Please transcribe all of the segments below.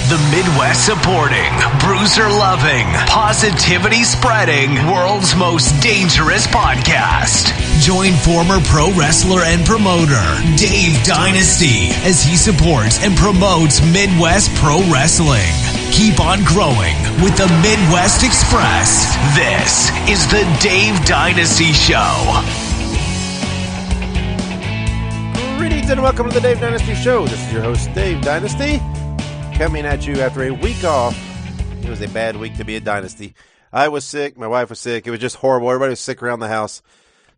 The Midwest supporting, bruiser loving, positivity spreading, world's most dangerous podcast. Join former pro wrestler and promoter Dave Dynasty as he supports and promotes Midwest pro wrestling. Keep on growing with the Midwest Express. This is the Dave Dynasty Show. Greetings and welcome to the Dave Dynasty Show. This is your host, Dave Dynasty, coming at you after a week off. It was a bad week to be a dynasty. I was sick. My wife was sick. It was just horrible. Everybody was sick around the house.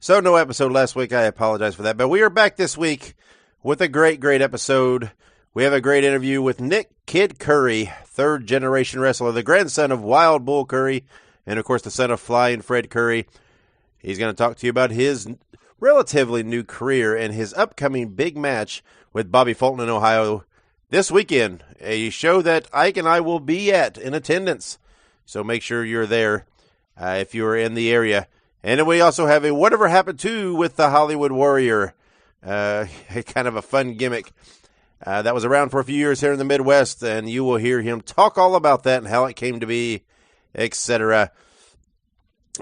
So no episode last week. I apologize for that. But we are back this week with a great episode. We have a great interview with Nick Kid Curry, third-generation wrestler, the grandson of Wild Bull Curry, and, of course, the son of Flying Fred Curry. He's going to talk to you about his relatively new career and his upcoming big match with Bobby Fulton in Ohio this weekend, a show that Ike and I will be at in attendance. So make sure you're there if you're in the area. And then we also have a Whatever Happened To with the Hollywood Warrior, kind of a fun gimmick that was around for a few years here in the Midwest, and you will hear him talk all about that and how it came to be, etc.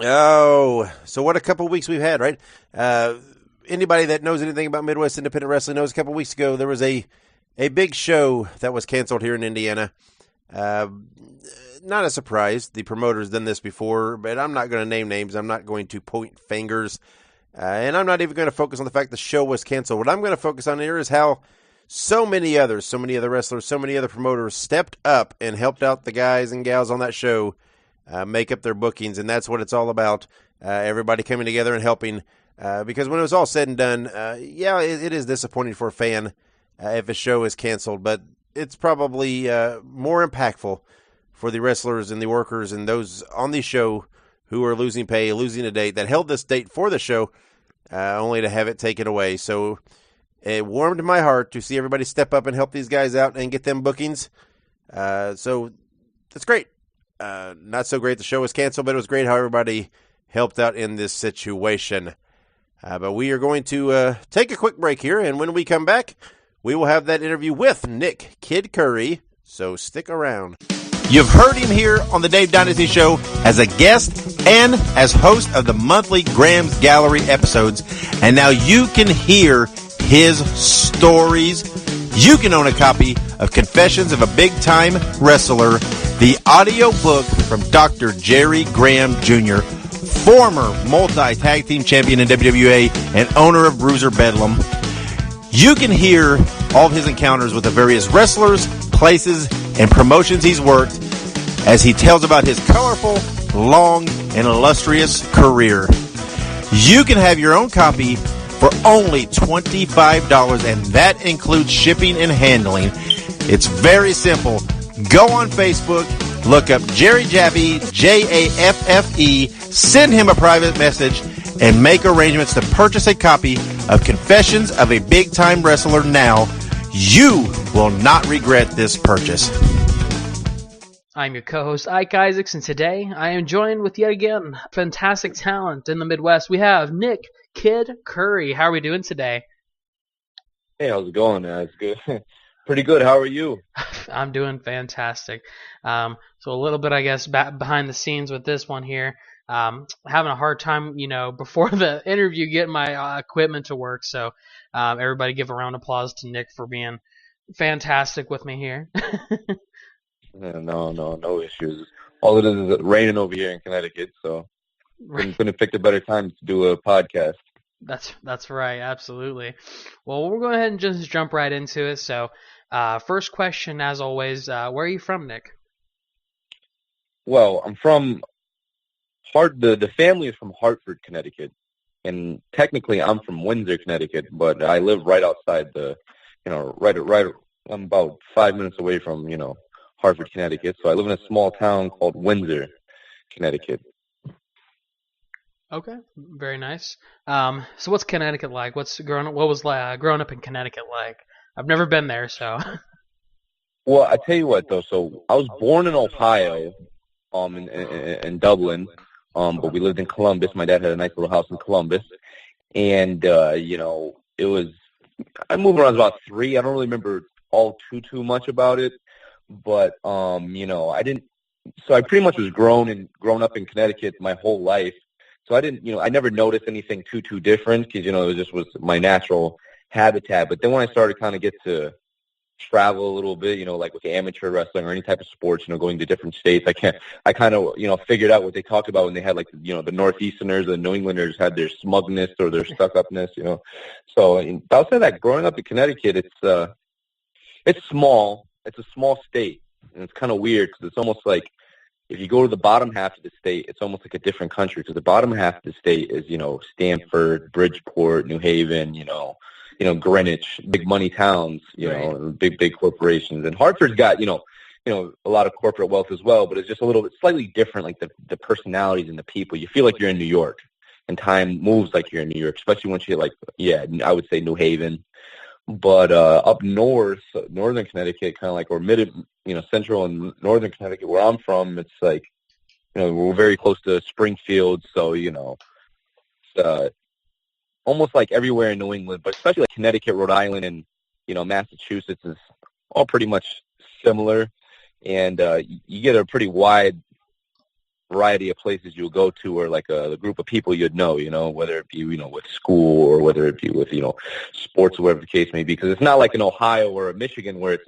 Oh, so what a couple weeks we've had, right? Anybody that knows anything about Midwest independent wrestling knows a couple weeks ago there was a big show that was canceled here in Indiana. Not a surprise. The promoter's done this before, but I'm not going to name names. I'm not going to point fingers. And I'm not even going to focus on the fact the show was canceled. What I'm going to focus on here is how so many other wrestlers, so many other promoters stepped up and helped out the guys and gals on that show make up their bookings. And that's what it's all about. Everybody coming together and helping. Because when it was all said and done, it is disappointing for a fan if a show is canceled. But it's probably more impactful for the wrestlers and the workers and those on the show who are losing pay, losing a date, that held this date for the show, only to have it taken away. So it warmed my heart to see everybody step up and help these guys out and get them bookings. So that's great. Not so great the show was canceled, but it was great how everybody helped out in this situation. But we are going to take a quick break here, and when we come back, we will have that interview with Nick Kid Curry, so stick around. You've heard him here on the Dave Dynasty Show as a guest and as host of the monthly Graham's Gallery episodes, and now you can hear his stories. You can own a copy of Confessions of a Big-Time Wrestler, the audio book from Dr. Jerry Graham Jr., former multi-tag team champion in WWA and owner of Bruiser Bedlam. You can hear all of his encounters with the various wrestlers, places, and promotions he's worked as he tells about his colorful, long, and illustrious career. You can have your own copy for only $25, and that includes shipping and handling. It's very simple. Go on Facebook, look up Jerry Jaffe, Jaffe, send him a private message, and make arrangements to purchase a copy of Confessions of a Big-Time Wrestler now. You will not regret this purchase. I'm your co-host, Ike Isaacs, and today I am joined with yet again fantastic talent in the Midwest. We have Nick Kid Curry. How are we doing today? Hey, how's it going? It's good. Pretty good. How are you? I'm doing fantastic. So a little bit, I guess, behind the scenes with this one here. Having a hard time, before the interview, getting my equipment to work. So everybody give a round of applause to Nick for being fantastic with me here. No issues. All it is raining over here in Connecticut, so couldn't have picked a better time to do a podcast. That's right, absolutely. Well, we'll go ahead and just jump right into it. So, first question, as always, where are you from, Nick? Well, I'm from the family is from Hartford, Connecticut, and technically I'm from Windsor, Connecticut, but I live right outside I'm about 5 minutes away from, Hartford, Connecticut. So I live in a small town called Windsor, Connecticut. Okay, very nice. So what's Connecticut like? What was growing up in Connecticut like? I've never been there, so. Well, I tell you what though. So I was born in Ohio, in Dublin, but we lived in Columbus. My dad had a nice little house in Columbus, and it was. I moved when I was about 3. I don't really remember all too much about it, but I didn't. So I pretty much was grown up in Connecticut my whole life. So I didn't, I never noticed anything too different because it was my natural habitat. But then when I started kind of get to travel a little bit, like with amateur wrestling or any type of sports, going to different states, I kind of, figured out what they talked about when they had like, the Northeasterners, the New Englanders had their smugness or their stuck-upness, So I'll say that growing up in Connecticut, it's small. It's a small state, and it's kind of weird because it's almost like if you go to the bottom half of the state, it's almost like a different country because the bottom half of the state is, Stamford, Bridgeport, New Haven, Greenwich, big money towns, big corporations. And Hartford's got, a lot of corporate wealth as well, but it's just a little bit slightly different, like the personalities and the people. You feel like you're in New York, and time moves like you're in New York, especially once you I would say New Haven. But up north, northern Connecticut, kind of like, or central and northern Connecticut, where I'm from, it's like, we're very close to Springfield, so, it's almost like everywhere in New England, but especially like Connecticut, Rhode Island, and, Massachusetts is all pretty much similar. And you get a pretty wide variety of places you'll go to, or like a group of people you'd know, whether it be, with school or whether it be with, sports or whatever the case may be. Because it's not like in Ohio or Michigan where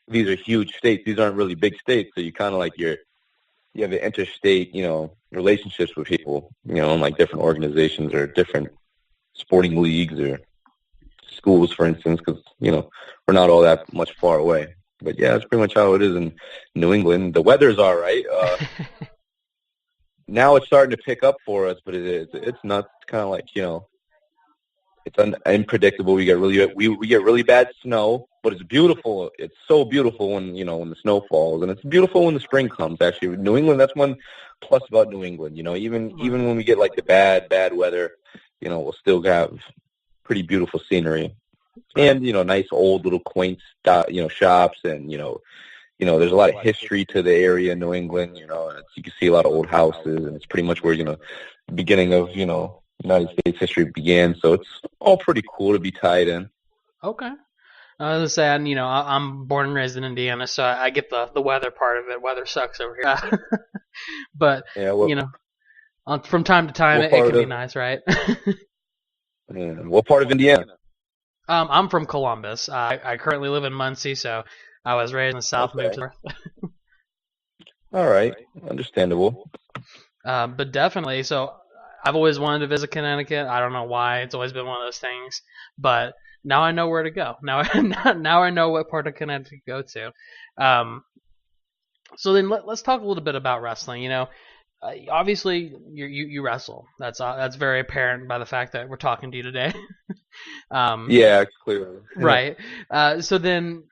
these are huge states. These aren't really big states. So you kind of like you have interstate, relationships with people, in like different organizations or different sporting leagues or schools, for instance, because, we're not all that much far away. But yeah, that's pretty much how it is in New England. The weather's all right. Now it's starting to pick up for us, but it's not kind of like, it's unpredictable. We get really bad snow, but it's beautiful. It's so beautiful when the snow falls, and it's beautiful when the spring comes. Actually, New England, that's one plus about New England. Even when we get like the bad weather, we'll still have pretty beautiful scenery, and nice old little quaint shops, and there's a lot of history to the area in New England, and you can see a lot of old houses, and it's pretty much where, the beginning of, United States history began. So it's all pretty cool to be tied in. Okay. I was going to say, I'm born and raised in Indiana, so I get the weather part of it. Weather sucks over here. But, yeah, from time to time, it can be nice, right? Yeah. What part of Indiana? I'm from Columbus. I currently live in Muncie, so I was raised in the South, moved to the North. All right. Understandable. But definitely, so I've always wanted to visit Connecticut. I don't know why. It's always been one of those things. But now I know where to go. Now I know what part of Connecticut to go to. So then let's talk a little bit about wrestling. Obviously you wrestle. That's very apparent by the fact that we're talking to you today. Yeah, clearly. Right. So then,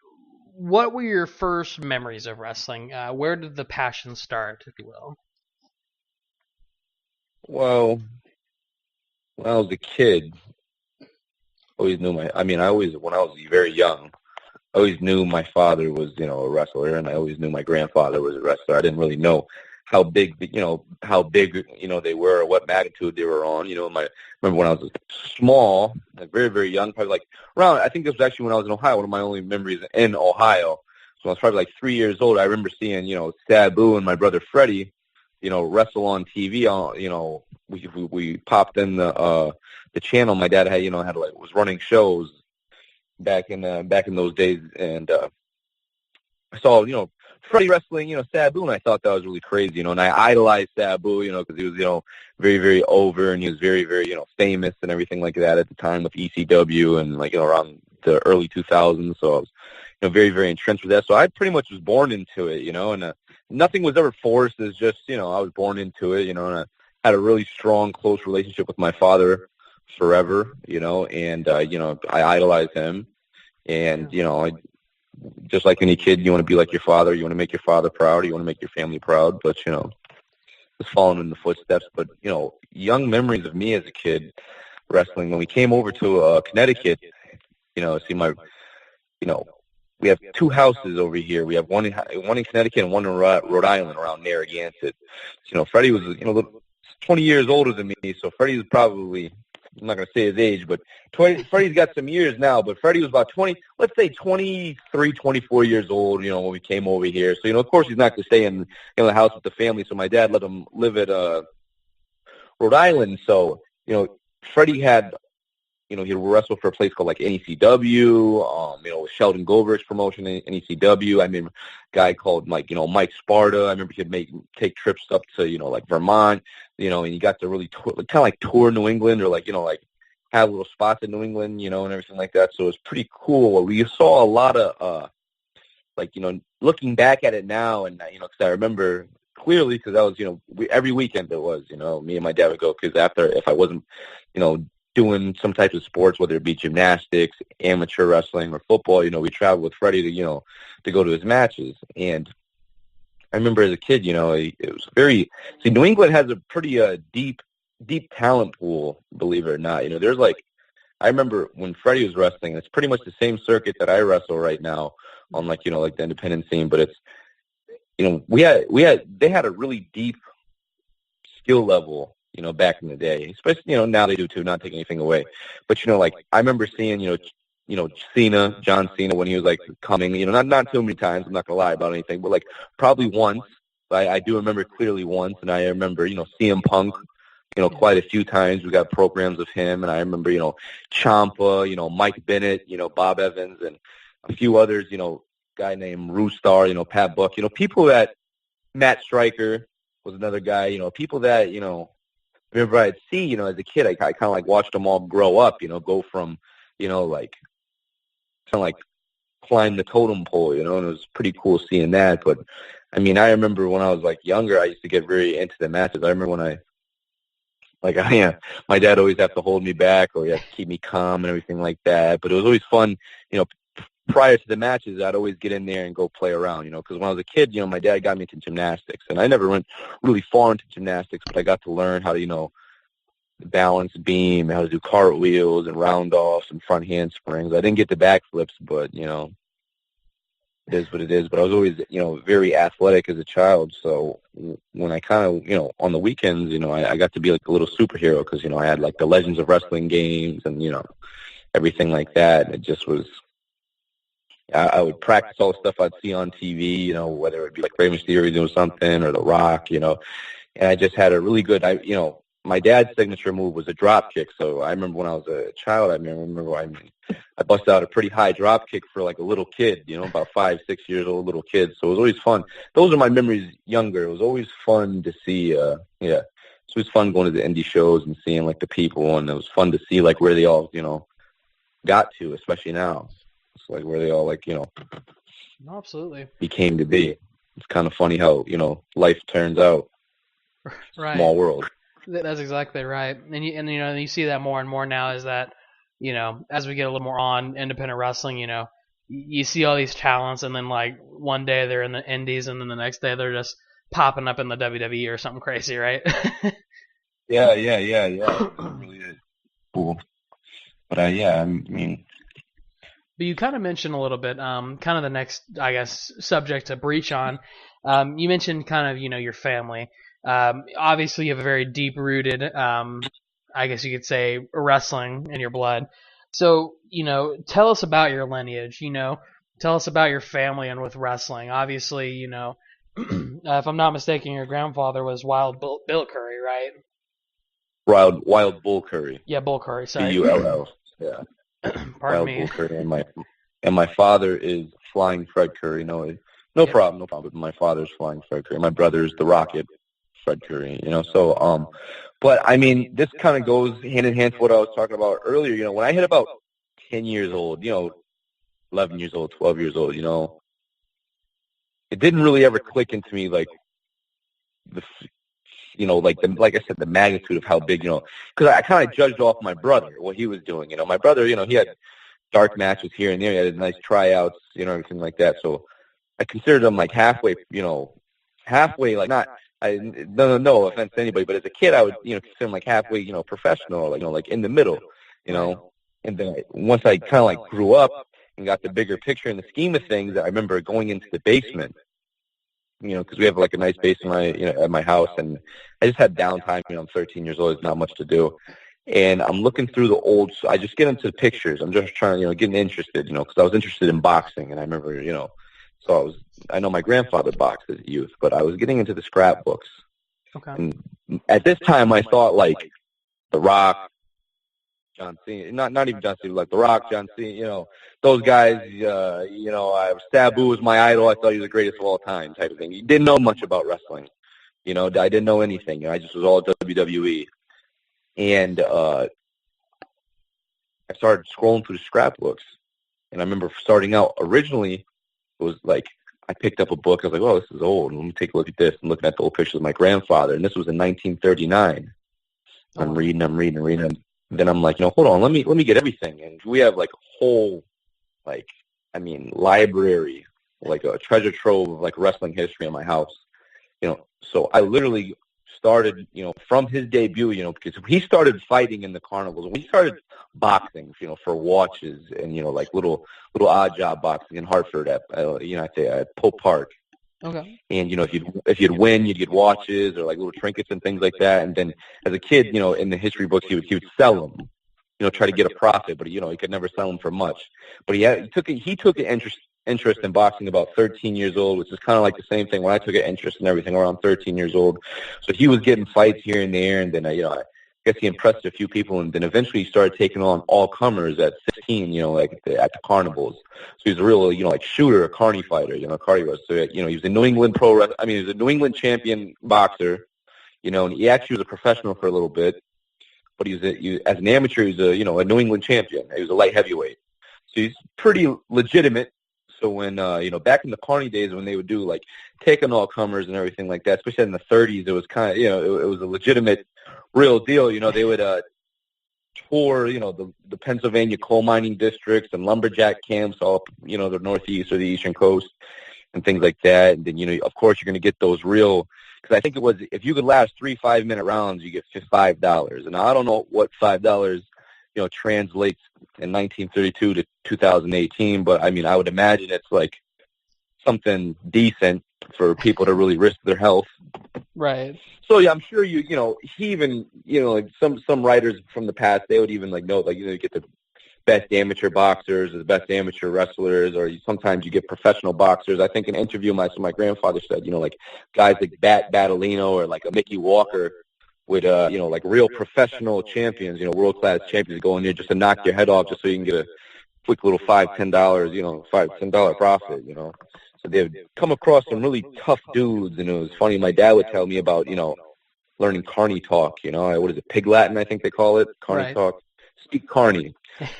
what were your first memories of wrestling? Where did the passion start, if you will? Well, when I was a kid, I always knew when I was very young, I always knew my father was, a wrestler, and I always knew my grandfather was a wrestler. I didn't really know how big they were or what magnitude they were on. I remember when I was small, like very, very young, probably like around, I think this was actually when I was in Ohio, one of my only memories in Ohio. So I was probably like 3 years old. I remember seeing, Sabu and my brother Freddie, wrestle on TV. We popped in the channel. My dad had, was running shows back in those days, and I saw, Freddie wrestling, Sabu, and I thought that was really crazy, and I idolized Sabu, because he was, very, very over, and he was very, very, famous and everything like that at the time with ECW and around the early 2000s. So I was, very, very entrenched with that. So I pretty much was born into it, and nothing was ever forced. It's just, I was born into it, and I had a really strong, close relationship with my father forever, and I idolized him, and I just like any kid, you want to be like your father. You want to make your father proud. You want to make your family proud. But, just following in the footsteps. But, young memories of me as a kid wrestling. When we came over to Connecticut, we have two houses over here. We have one in Connecticut and one in Rhode Island around Narragansett. Freddie was, 20 years older than me. So Freddie was probably, I'm not going to say his age, but Freddie's got some years now, but Freddie was about 23, 24 years old, when we came over here. So, of course he's not going to stay in the house with the family, so my dad let him live at Rhode Island. So, Freddie had, he'd wrestle for a place called like NECW, Sheldon Goldberg's promotion in NECW. I remember a guy called Mike Sparta. I remember he'd take trips up to, like Vermont, and he got to really kind of like tour New England, or like have little spots in New England, and everything like that. So it was pretty cool. We saw a lot of, looking back at it now, and, because I remember clearly, because that was, every weekend it was, me and my dad would go, because if I wasn't, doing some type of sports, whether it be gymnastics, amateur wrestling, or football, we traveled with Freddie to go to his matches. And I remember as a kid, it was New England has a pretty deep talent pool, believe it or not. There's I remember when Freddie was wrestling, it's pretty much the same circuit that I wrestle right now on like the independent scene, but it's, they had a really deep skill level, back in the day, especially, now they do too, not taking anything away. But, I remember seeing, John Cena, when he was coming, not too many times, I'm not going to lie about anything, but probably once. I do remember clearly once, and I remember, CM Punk, quite a few times. We got programs of him, and I remember, Ciampa, Mike Bennett, Bob Evans, and a few others, guy named Roostar, Pat Buck, people that, Matt Stryker was another guy, people that, remember I'd see, as a kid, I kind of watched them all grow up, go from, kind of climb the totem pole, and it was pretty cool seeing that. But, I remember when I was younger, I used to get very into the matches. I remember when my dad always have to hold me back, or he had to keep me calm and everything like that. But it was always fun, prior to the matches, I'd always get in there and go play around, because when I was a kid, my dad got me into gymnastics, and I never went really far into gymnastics, but I got to learn how to, balance beam, how to do cartwheels and round-offs and front handsprings. I didn't get the backflips, but, it is what it is. But I was always, very athletic as a child, so when I kind of, on the weekends, I got to be like a little superhero, because, I had the Legends of Wrestling games and, everything like that, and it just was... I would practice all the stuff I'd see on TV, whether it be Rey Mysterio doing something, or The Rock, and I just had a really good, my dad's signature move was a drop kick. So I remember when I was a child, I busted out a pretty high drop kick for a little kid, about 5, 6 years old little kid. So it was always fun. Those are my memories younger. It was always fun to see, it was fun going to the indie shows and seeing the people, and it was fun to see where they all, got to, especially now. It's where they all absolutely became to be. It's kind of funny how life turns out. Right. Small world. That's exactly right. And you see that more and more now, is that as we get a little more on independent wrestling, you see all these talents, and then one day they're in the indies, and then the next day they're just popping up in the WWE or something crazy, right? Yeah. It really is cool. But But you kind of mentioned a little bit, kind of the next, I guess, subject to breach on. You mentioned kind of, your family. Obviously, you have a very deep-rooted, I guess you could say, wrestling in your blood. So, tell us about your lineage. Tell us about your family and with wrestling. Obviously, if I'm not mistaken, your grandfather was Wild Bill Curry, right? Wild Bull Curry. Yeah, Bull Curry. Sorry. Bull. Yeah. Pardon me. Bull Curry, and my father is Flying Fred Curry. No problem. My father's Flying Fred Curry. My brother's the Rocket Fred Curry. So but this kind of goes hand in hand to what I was talking about earlier. When I hit about 10 years old, 11 years old, 12 years old, it didn't really ever click into me like I said, the magnitude of how big, because I kind of judged off my brother, what he was doing. My brother, he had dark matches here and there. He had nice tryouts, everything like that. So I considered him halfway, not, no offense to anybody, but as a kid, I would, consider him halfway, professional, in the middle, And then once I kind of grew up and got the bigger picture in the scheme of things, I remember going into the basement, because we have a nice basement at my house, and I just had downtime. I'm 13 years old. There's not much to do. And I'm looking through the old. So I just get into the pictures. I'm just trying, getting interested, because I was interested in boxing, and I remember, so I know my grandfather boxed as a youth, but I was getting into the scrapbooks. Okay. And at this time, I thought like The Rock, John Cena, not even John Cena, like The Rock, John Cena, those guys. Sabu was my idol. I thought he was the greatest of all time, type of thing. He didn't know much about wrestling. I didn't know anything. I just was all WWE. And I started scrolling through the scrapbooks, and I remember starting out. Originally, it was like I picked up a book. I was like, "Oh, this is old. Let me take a look at this." And looking at the old pictures of my grandfather, and this was in 1939. I'm reading. Then I'm like, hold on, let me get everything. And we have like a whole, library, like a treasure trove of like wrestling history in my house. So I literally started, from his debut, because he started fighting in the carnivals. When he started boxing, for watches and, like little odd job boxing in Hartford at, at Pope Park. Okay. And, if you'd win, you'd get watches or like little trinkets and things like that. And then as a kid, in the history books, he would sell them, try to get a profit, but, he could never sell them for much. But he took an interest in boxing about 13 years old, which is kind of like the same thing when I took an interest in everything around 13 years old. So he was getting fights here and there, and then I guess he impressed a few people, and then eventually he started taking on all comers at 16, at the carnivals. So he's a real, shooter, a carny fighter, cardio. So he was a New England he was a New England champion boxer, and he actually was a professional for a little bit, but as an amateur, he was a New England champion. He was a light heavyweight, so he's pretty legitimate. So when, back in the carny days when they would do, like, taking all comers and everything like that, especially in the 30s, it was kind of, it was a legitimate, real deal. They would tour, the Pennsylvania coal mining districts and lumberjack camps all up, the Northeast or the Eastern Coast and things like that. And then, of course, you're going to get those real, because I think it was, if you could last 3 5-minute rounds, you get $5. And I don't know what $5, translates in 1932 to 2018, but I would imagine it's like something decent for people to really risk their health. Right. So yeah, I'm sure he even, like some writers from the past, they would even note, you get the best amateur boxers or the best amateur wrestlers, or sometimes you get professional boxers. I think an interview my grandfather said, like guys like Bat Battolino or like a Mickey Walker with, like real professional champions, world-class champions go in there just to knock your head off just so you can get a quick little $5, $10, $5-10 profit, So they would come across some really tough dudes, and it was funny. My dad would tell me about, learning carny talk, what is it, Pig Latin, I think they call it, carny Right. talk. Speak carny.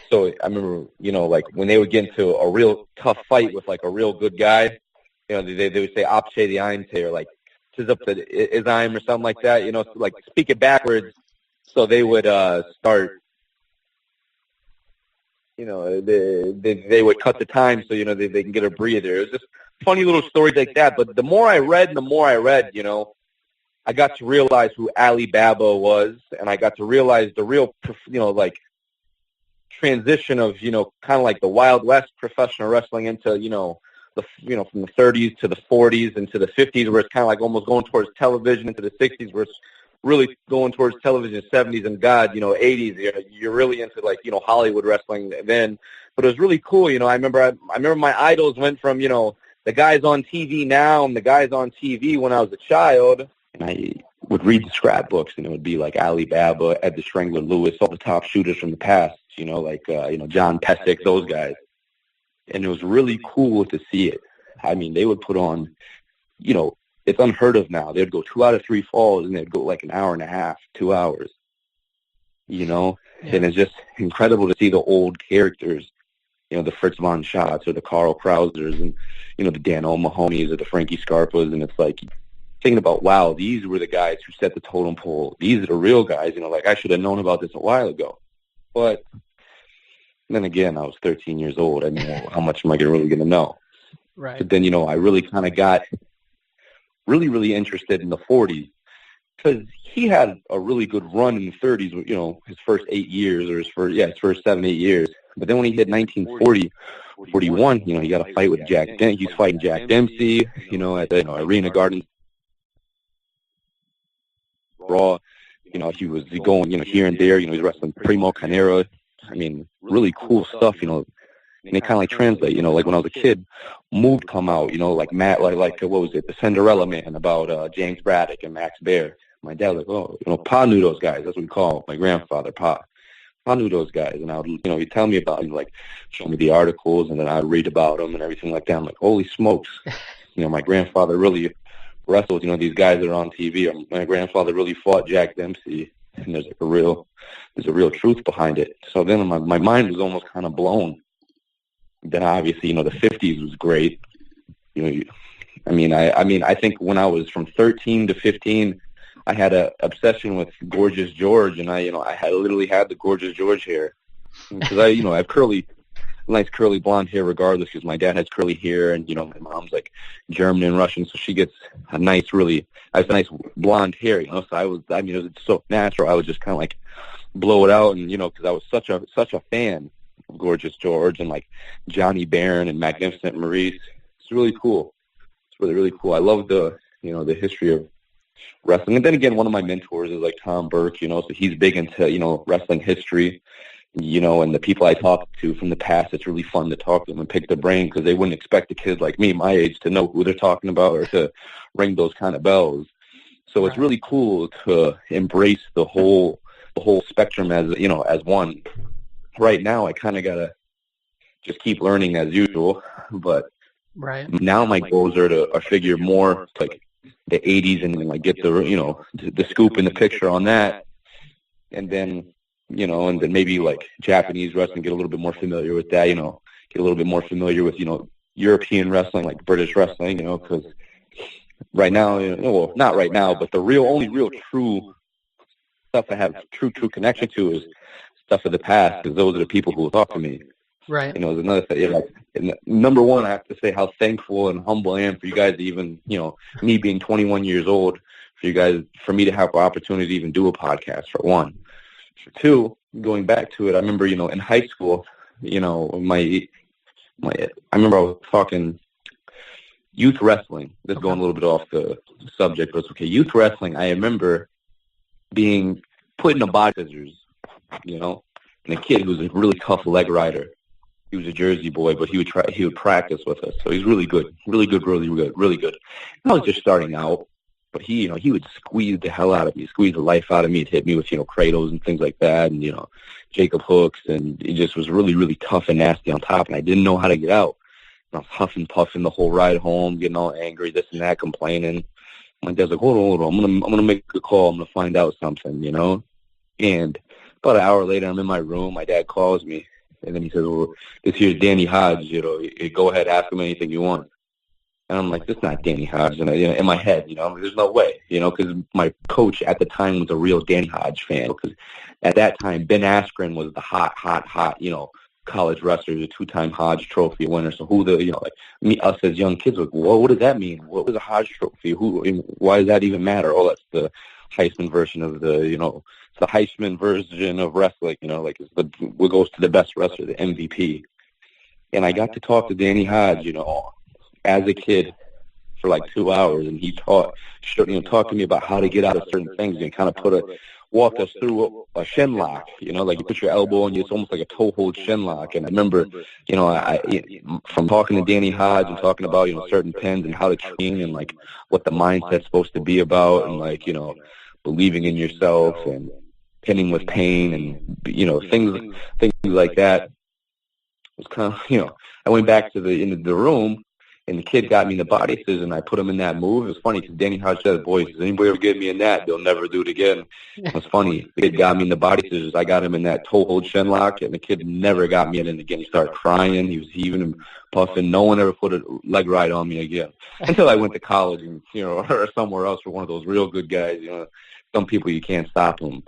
So I remember, like when they would get into a real tough fight with like a real good guy, they would say "Apche the Einte" or like "Tis up the Isime" or something like that, so, like speak it backwards. So they would start, they would cut the time so they can get a breather. It was just funny little stories like that. But the more I read, I got to realize who Ali Baba was, and I got to realize the real, like transition of, kind of like the Wild West professional wrestling into, from the 30s to the 40s into the 50s, where it's kind of like almost going towards television, into the 60s, where it's really going towards television, 70s, and 80s. You're really into like, Hollywood wrestling then. But it was really cool. I remember my idols went from, the guys on TV now and the guys on TV when I was a child. And I would read the scrapbooks, and it would be like Ali Baba, Ed the Strangler Lewis, all the top shooters from the past, like, John Pesek, those guys. And it was really cool to see it. They would put on, it's unheard of now. They'd go 2 out of 3 falls, and they'd go like an hour and a half, 2 hours, Yeah. And it's just incredible to see the old characters, the Fritz von Schatz or the Carl Krausers and, the Dan O'Mahoneys or the Frankie Scarpas. And it's like thinking about, wow, these were the guys who set the totem pole. These are the real guys, like I should have known about this a while ago. But then again, I was 13 years old. How much am I really going to know? Right. But then, I really kind of got really, really interested in the 40s because he had a really good run in the 30s, his first 8 years or his first 7, 8 years. But then when he hit 1940, 41, he got a fight with Jack Dempsey. He's fighting Jack Dempsey, at the Arena Gardens Raw. He was going, here and there. He's wrestling Primo Carnera. I mean, really cool stuff, and they kind of like translate, like when I was a kid, Moved come out, like Matt, like what was it, the Cinderella Man about James Braddock and Max Baer. My dad was like, oh, Pa knew those guys. That's what we call my grandfather, Pa. Pa knew those guys, and I would, he'd tell me about them, like show me the articles, and then I'd read about them and everything like that. I'm like, holy smokes, my grandfather really wrestled. These guys that are on TV. My grandfather really fought Jack Dempsey, and there's a real truth behind it. So then my mind was almost kind of blown. Then obviously, the 50s was great. I think when I was from 13 to 15, I had an obsession with Gorgeous George, and I literally had the Gorgeous George hair because I have nice curly blonde hair regardless because my dad has curly hair, and my mom's like German and Russian, so she gets a nice blonde hair, So it was so natural. I would just kind of like blow it out, and because I was such a fan. Gorgeous George and like Johnny Barron and Magnificent Maurice. It's really cool. It's really, really cool. I love the history of wrestling. And then again, one of my mentors is like Tom Burke, so he's big into, wrestling history, and the people I talk to from the past, it's really fun to talk to them and pick their brain because they wouldn't expect a kid like me, my age, to know who they're talking about or to ring those kind of bells. So it's really cool to embrace the whole spectrum as one. Right now, I kind of got to just keep learning as usual, but now my goals are to figure more like the 80s and like get the scoop in the picture on that, and then maybe like Japanese wrestling, get a little bit more familiar with that, get a little bit more familiar with European wrestling, like British wrestling, because right now, well, not right now, but the only real true stuff I have true connection to is stuff of the past, because those are the people who will talk to me. Right. There's another thing. Number one, I have to say how thankful and humble I am for you guys to even, me being 21 years old, for me to have the opportunity to even do a podcast, for one. For two, going back to it, I remember, in high school, I remember I was talking youth wrestling. This is going a little bit off the subject, but it's okay. Youth wrestling, I remember being put in a box scissors, and a kid who was a really tough leg rider. He was a Jersey boy, but he would practice with us. So he's really good, really good. And I was just starting out, but he would squeeze the hell out of me, squeeze the life out of me. He'd hit me with, cradles and things like that, and, Jacob hooks, and he just was really, really tough and nasty on top, and I didn't know how to get out. And I was huffing, puffing the whole ride home, getting all angry, this and that, complaining. My dad's like, hold on, I'm gonna make a call. I'm gonna find out something, And about an hour later, I'm in my room. My dad calls me, and then he says, well, this here's Danny Hodge. Go ahead, ask him anything you want. And I'm like, this is not Danny Hodge. And in my head, there's no way, because my coach at the time was a real Danny Hodge fan. Because at that time, Ben Askren was the hot, college wrestler, the two-time Hodge Trophy winner. So us as young kids, like, well, what does that mean? What was a Hodge Trophy? Why does that even matter? Oh, that's the Heisman version of the Heisman version of wrestling, it's what goes to the best wrestler, the MVP. And I got to talk to Danny Hodge, as a kid for like 2 hours, and he talked to me about how to get out of certain things, and kind of walked us through a shin lock, like you put your elbow on you, it's almost like a toe hold shin lock. And I remember, from talking to Danny Hodge and talking about, certain pins and how to train and like what the mindset's supposed to be about, and like, believing in yourself and pinning with pain and, things like that. It was kind of, I went back to the room, and the kid got me in the body scissors, and I put him in that move. It was funny because Danny Hodge said, boys, does anybody ever get me in that? They'll never do it again. It was funny. The kid got me in the body scissors. I got him in that toe hold shin lock, and the kid never got me in it again. He started crying. He was heaving and puffing. No one ever put a leg ride on me again until I went to college and, or somewhere else for one of those real good guys. Some people you can't stop them.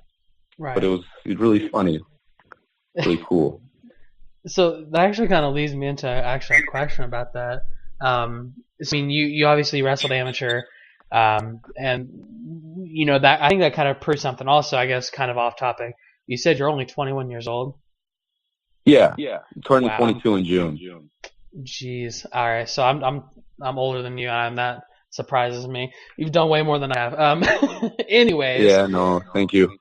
Right. But it was really funny. Really cool. So that actually kind of leads me into a question about that. You obviously wrestled amateur, and that I think that kind of proves something. Also, I guess kind of off topic. You said you're only 21 years old. Yeah. Turning 22 in June. Jeez. All right. So I'm older than you. I'm that surprises me. You've done way more than I have. Anyways. Yeah, no, thank you.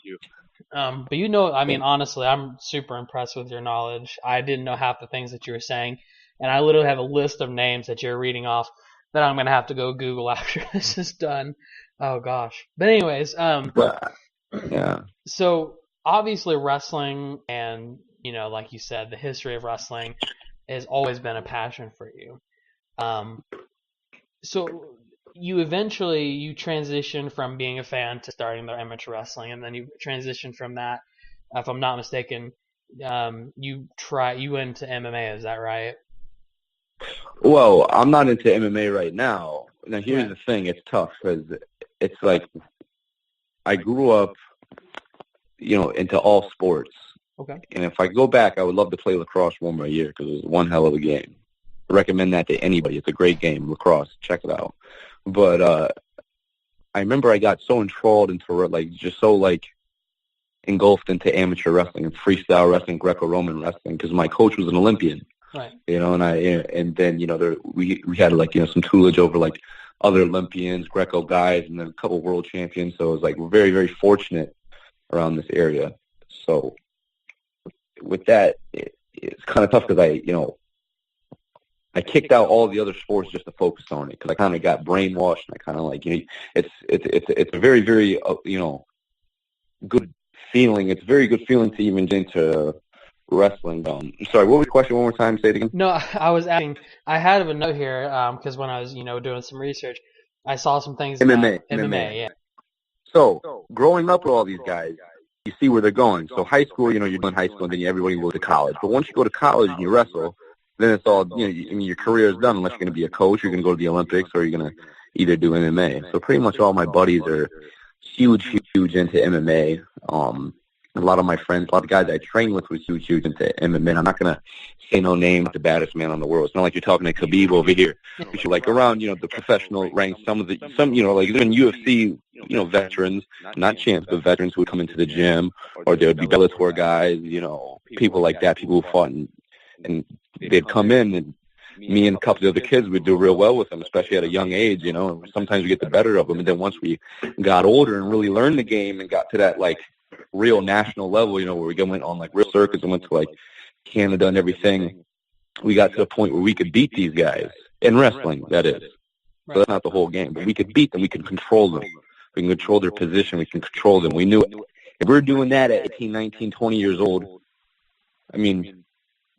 But you know, I mean, honestly, I'm super impressed with your knowledge. I didn't know half the things that you were saying, and I literally have a list of names that you're reading off that I'm gonna have to go Google after this is done. Oh gosh. But anyways, Yeah. so obviously wrestling and, you know, like you said, the history of wrestling has always been a passion for you. So you transitioned from being a fan to starting the amateur wrestling, and then you transitioned from that, if I'm not mistaken, you went to MMA, is that right? Well, I'm not into MMA right now. Now, here's the thing. It's tough because it's like I grew up, you know, into all sports. Okay. And if I go back, I would love to play lacrosse one more year because it was one hell of a game. I recommend that to anybody. It's a great game, lacrosse. Check it out. But I remember I got so enthralled into, like, just so, like, engulfed into amateur wrestling and freestyle wrestling, Greco-Roman wrestling, because my coach was an Olympian. Right. You know, and then, you know, we had, like, you know, some tutelage over, like, other Olympians, Greco guys, and then a couple world champions. So it was, like, we're very, very fortunate around this area. So with that, it's kind of tough because I kicked out all the other sports just to focus on it because I kind of got brainwashed, and I kind of, like, you know, it's a very, very, you know, good feeling. It's a very good feeling to even get into wrestling. Sorry, what was the question? One more time, say it again. No, I was asking. I had a note here because when I was, you know, doing some research, I saw some things. MMA, yeah. So growing up with all these guys, you see where they're going. So high school, you know, you're doing high school, and then everybody goes to college. But once you go to college and you wrestle, then it's all, you know, I mean, your career is done unless you're going to be a coach, you're going to go to the Olympics, or you're going to either do MMA. So pretty much all my buddies are huge into MMA. A lot of my friends, a lot of guys I trained with was huge into MMA. I'm not going to say no name, the baddest man on the world. It's not like you're talking to Khabib over here. But you're like around, you know, the professional ranks, some, you know, like even UFC, you know, veterans, not champs, but veterans who would come into the gym, or there would be Bellator guys, you know, people like that, people who fought, and they'd come in, and me and a couple of the other kids would do real well with them, especially at a young age, you know, and sometimes we get the better of them. And then once we got older and really learned the game and got to that, like, real national level, you know, where we went on, like, real circuits and went to, like, Canada and everything, we got to the point where we could beat these guys in wrestling, that is. So that's not the whole game, but we could beat them. We could control them. We can control their position. We can control them. We knew it. If we're doing that at 18, 19, 20 years old, I mean,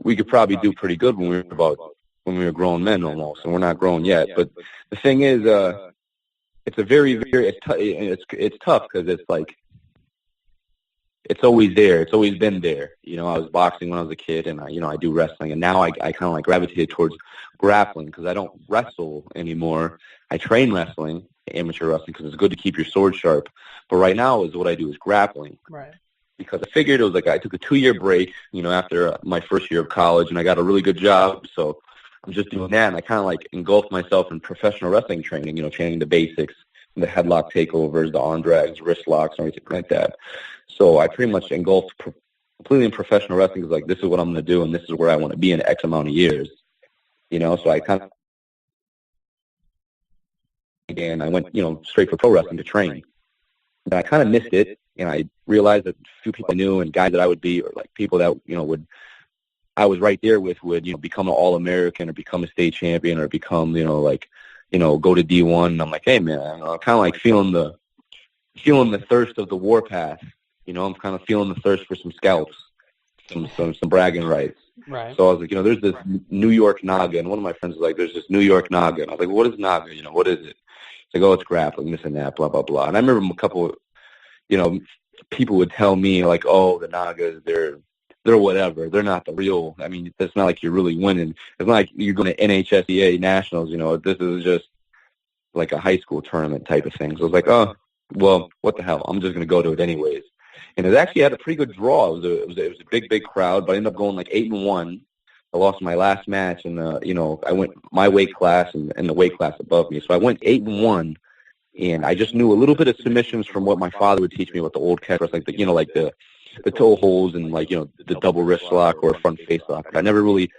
we could probably do pretty good when we were grown men almost, and we're not grown yet. But the thing is, it's a very, very, it's tough because it's like, it's always there. It's always been there. You know, I was boxing when I was a kid, and I do wrestling, and now I kind of, like, gravitated towards grappling because I don't wrestle anymore. I train wrestling, amateur wrestling, because it's good to keep your sword sharp. But right now is what I do is grappling. Right. Because I figured it was like I took a 2-year break, you know, after my first year of college, and I got a really good job, so I'm just doing that, and I kind of, like, engulfed myself in professional wrestling training, you know, training the basics, the headlock takeovers, the arm drags, wrist locks, and everything like that. So I pretty much engulfed completely in professional wrestling. Because, like, this is what I'm going to do, and this is where I want to be in X amount of years, you know. So I kind of, and I went, you know, straight for pro wrestling to train. But I kind of missed it, and I realized that a few people I knew and guys that I would be, or, like, people that, you know, I was right there with would, you know, become an All-American or become a state champion or become, you know, like, you know, go to D1. And I'm like, hey, man, I'm kind of, like, feeling the thirst of the warpath. You know, I'm kind of feeling the thirst for some scalps, some bragging rights. Right. So I was like, you know, there's this New York Naga, and one of my friends was like, there's this New York Naga. And I was like, what is Naga? You know, what is it? It's like, oh, it's grappling, this and that, blah, blah, blah. And I remember a couple, you know, people would tell me, like, oh, the Nagas, they're whatever. They're not the real. I mean, it's not like you're really winning. It's not like you're going to NHSEA Nationals, you know. This is just like a high school tournament type of thing. So I was like, oh, well, what the hell? I'm just going to go to it anyways. And it actually had a pretty good draw. It was a big crowd, but I ended up going, like, 8-1. I lost my last match, and you know, I went my weight class and the weight class above me. So I went 8-1, and I just knew a little bit of submissions from what my father would teach me about the old catch, like the, you know, like the toe holds and, like, you know, the double wrist lock or front face lock. I never really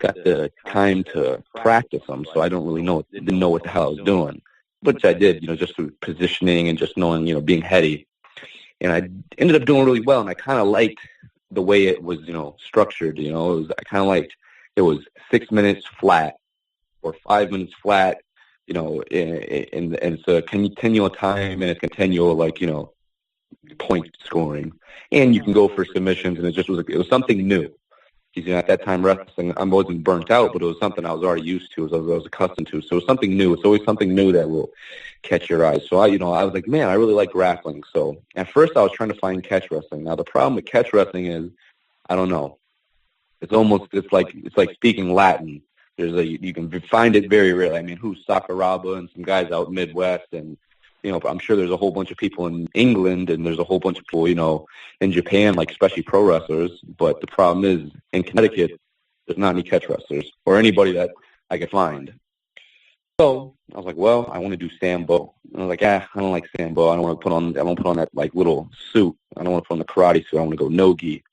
got the time to practice them, so I didn't know what the hell I was doing. which I did, just through positioning and just knowing, being heady. And I ended up doing really well, and I kind of liked the way it was, structured. I kind of liked it was 6 minutes flat or 5 minutes flat, and it's a continual time, and it's continual, point scoring. And you can go for submissions, and it was something new. Because, at that time, wrestling, I wasn't burnt out, but it was something I was already used to, I was accustomed to. So it was something new. It's always something new that will catch your eyes. So I was like, man, I really like grappling. So at first I was trying to find catch wrestling. Now the problem with catch wrestling is, I don't know. It's like speaking Latin. You can find it very rarely. I mean, who's Sakuraba and some guys out Midwest, and but I'm sure there's a whole bunch of people in England, and there's a whole bunch of people, in Japan, especially pro wrestlers. But the problem is, in Connecticut, there's not any catch wrestlers or anybody that I could find. So I was like, well, I want to do Sambo. And I was like, I don't like Sambo. I don't put on that little suit. I don't want to put on the karate suit. I want to go no-gi.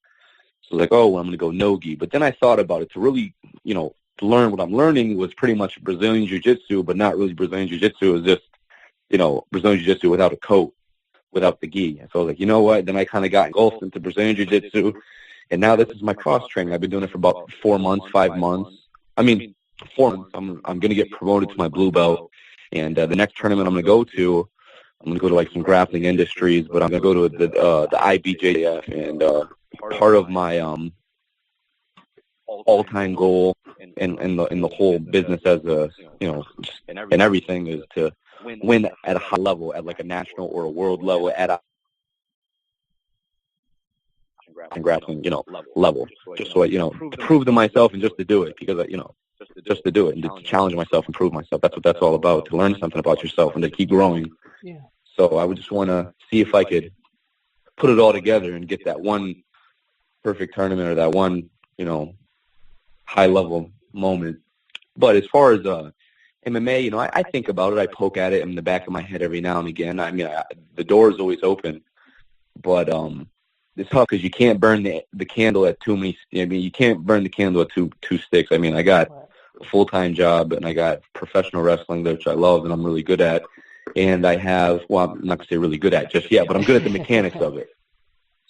So I was like, oh, well, I'm going to go no-gi. But then I thought about it. To really, to learn what I'm learning was pretty much Brazilian Jiu-Jitsu, but not really Brazilian Jiu-Jitsu. It was just, Brazilian Jiu-Jitsu without a coat, without the gi. And so I was like, you know what? Then I kind of got engulfed into Brazilian Jiu-Jitsu, and now this is my cross-training. I've been doing it for about 4 months, 5 months. 4 months. I'm going to get promoted to my blue belt, and the next tournament I'm going to go to some grappling industries, but I'm going to go to the IBJJF, and part of my all-time goal in the whole business as and everything is to win at a high level, at a national or a world level, at a grappling level, just so to prove to myself and just to do it, because just to do it and to challenge myself and prove myself. That's what that's all about, to learn something about yourself and to keep growing. Yeah. So I would just want to see if I could put it all together and get that one perfect tournament or that one high level moment. But as far as MMA, I think about it. I poke at it in the back of my head every now and again. The door is always open, but it's tough because you can't burn the candle at too many. You can't burn the candle at two sticks. I got a full-time job, and I got professional wrestling, which I love and I'm really good at. And I have, well, I'm not going to say really good at just yet, but I'm good at the mechanics of it.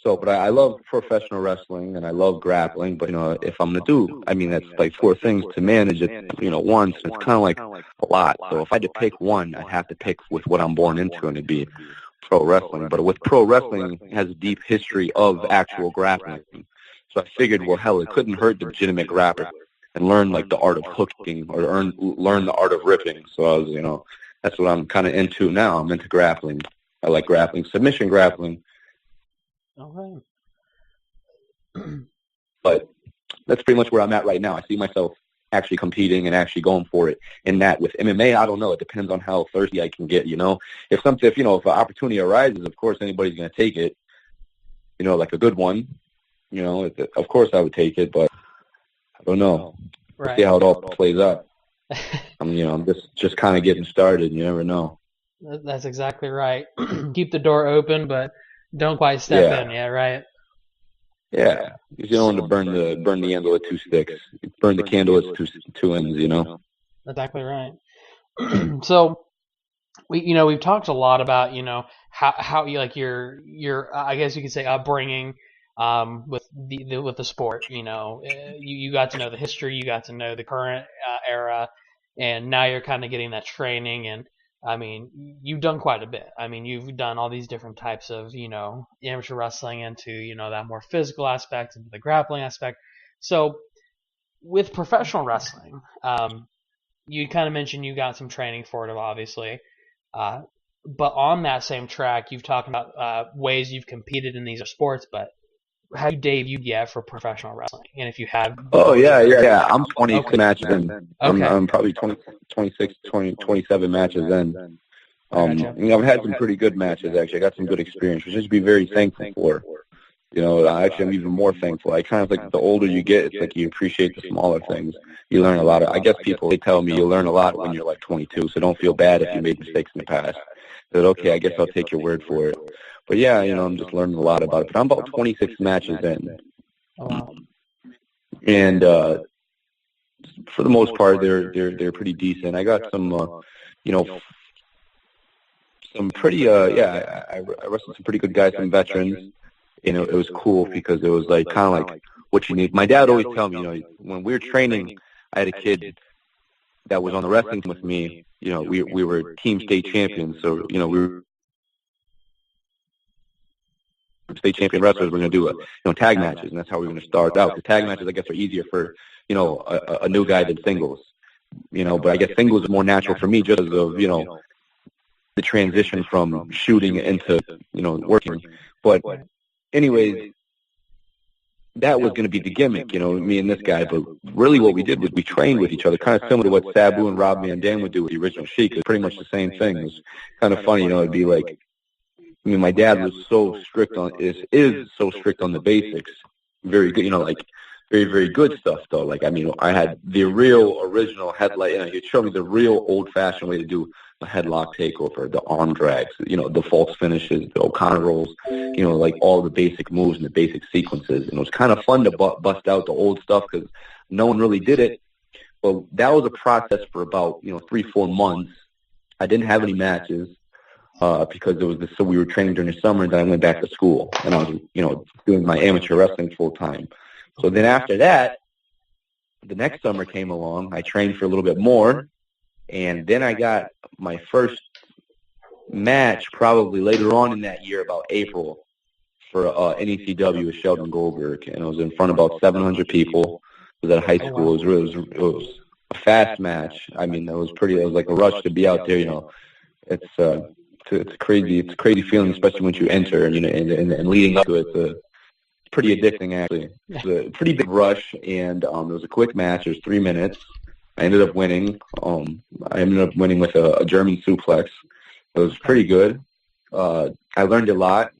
So, but I love professional wrestling and I love grappling. But if I'm gonna do, that's 4 things to manage it, once. It's kind of a lot. So if I had to pick one, I'd have to pick with what I'm born into, and it'd be pro wrestling. But with pro wrestling, it has a deep history of actual grappling. So I figured, well, hell, it couldn't hurt the legitimate grappler and learn the art of hooking or learn the art of ripping. So I was, that's what I'm kind of into now. I'm into grappling. I like grappling, submission grappling. Okay. But that's pretty much where I'm at right now. I see myself actually competing and actually going for it. And that with MMA, I don't know. It depends on how thirsty I can get. If an opportunity arises, of course anybody's going to take it. Like a good one. Of course I would take it, but I don't know. Right. We'll see how it all plays out. I'm just kind of getting started. You never know. That's exactly right. Keep the door open, but don't quite step in yet, right? Yeah, because you don't want to burn the candle at 2 sticks. Burn the candle at two ends. Exactly right. So we've talked a lot about how your I guess you could say upbringing with the sport. You got to know the history, you got to know the current era, and now you're kind of getting that training. And you've done quite a bit. You've done all these different types of, amateur wrestling into, that more physical aspect, into the grappling aspect. So with professional wrestling, you kind of mentioned you got some training for it, obviously. But on that same track, you've talked about ways you've competed in these sports, but have you debuted yet for professional wrestling? And if you have... Oh, yeah. I'm 20 matches in. Okay. I'm probably 26, 27 matches in. I've had some pretty good matches, actually. I got some good experience, which I should be very thankful for. Actually, I'm even more thankful. I kind of the older you get, it's you appreciate the smaller things. You learn a lot. I guess they tell me you learn a lot when you're 22, so don't feel bad if you made mistakes in the past. But okay, I guess I'll take your word for it. But yeah, I'm just learning a lot about it. But I'm about 26 matches in. And for the most part, they're pretty decent. I got some, some pretty, I wrestled some pretty good guys, some veterans. You know, it was cool because it was like kind of like what you need. My dad always tell me, you know, when we were training, I had a kid that was on the wrestling team with me. You know, we were team state champions, so you know we were state champion wrestlers. We're going to do tag matches, and that's how we're going to start out. The tag matches, I guess, are easier for a new guy than singles. You know, but I guess singles is more natural for me just because of the transition from shooting into working. But anyways, that was going to be the gimmick, me and this guy. But really what we did was we trained with each other, kind of similar to what Sabu and Rob Van Dam would do with the original Sheik. It's pretty much the same thing. It was kind of funny, it'd be like, I mean, my dad was so strict is so strict on the basics. Very good, like very, very good stuff, though. Like, I mean, I had the real original headlight. He'd show me the real old-fashioned way to do a headlock takeover, the arm drags, the false finishes, the O'Connor rolls, like all the basic moves and the basic sequences. And it was kind of fun to bust out the old stuff because no one really did it. But that was a process for about, 3-4 months. I didn't have any matches because it was so we were training during the summer, and then I went back to school, and I was, doing my amateur wrestling full time. So then after that, the next summer came along. I trained for a little bit more, and then I got my first match probably later on in that year, about April, for NECW with Sheldon Goldberg, and it was in front of about 700 people. It was at a high school. It was a fast match. I mean, it was like a rush to be out there. It's a crazy feeling, especially once you enter, and leading up to it. It's pretty addicting, actually. It was a pretty big rush, and it was a quick match. It was 3 minutes. I ended up winning. With a German suplex. It was pretty good. I learned a lot.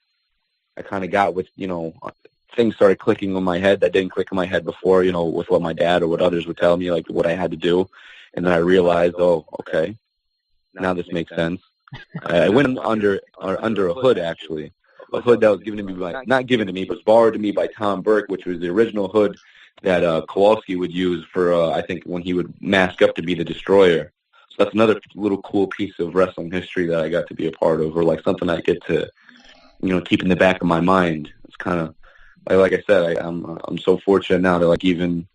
I kind of got with, things started clicking in my head that didn't click in my head before, with what my dad or what others would tell me, like what I had to do. And then I realized, oh, okay, now this makes sense. I went under a hood, actually. A hood that was given to me not given to me, but was borrowed to me by Tom Burke, which was the original hood that Kowalski would use for, I think, when he would mask up to be the Destroyer. So that's another little cool piece of wrestling history that I got to be a part of, or like something I get to, keep in the back of my mind. It's kind of, like I said, I'm so fortunate now that, like, even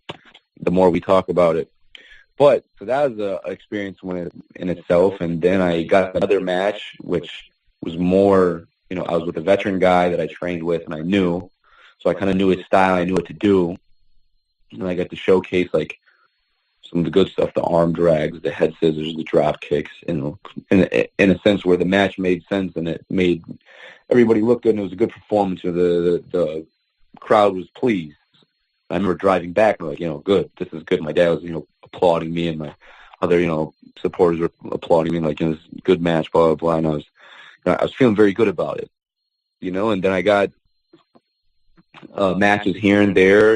the more we talk about it. But, so that was an experience in itself, and then I got another match, which was more, I was with a veteran guy that I trained with, and I knew, so I kind of knew his style, I knew what to do, and I got to showcase, like, some of the good stuff, the arm drags, the head scissors, the drop kicks, in a sense where the match made sense, and it made everybody look good, and it was a good performance, and the crowd was pleased. I remember driving back, and like, good, this is good. My dad was, applauding me, and my other, supporters were applauding me, like, this good match, blah, blah, blah, and I was feeling very good about it, and then I got matches here and there,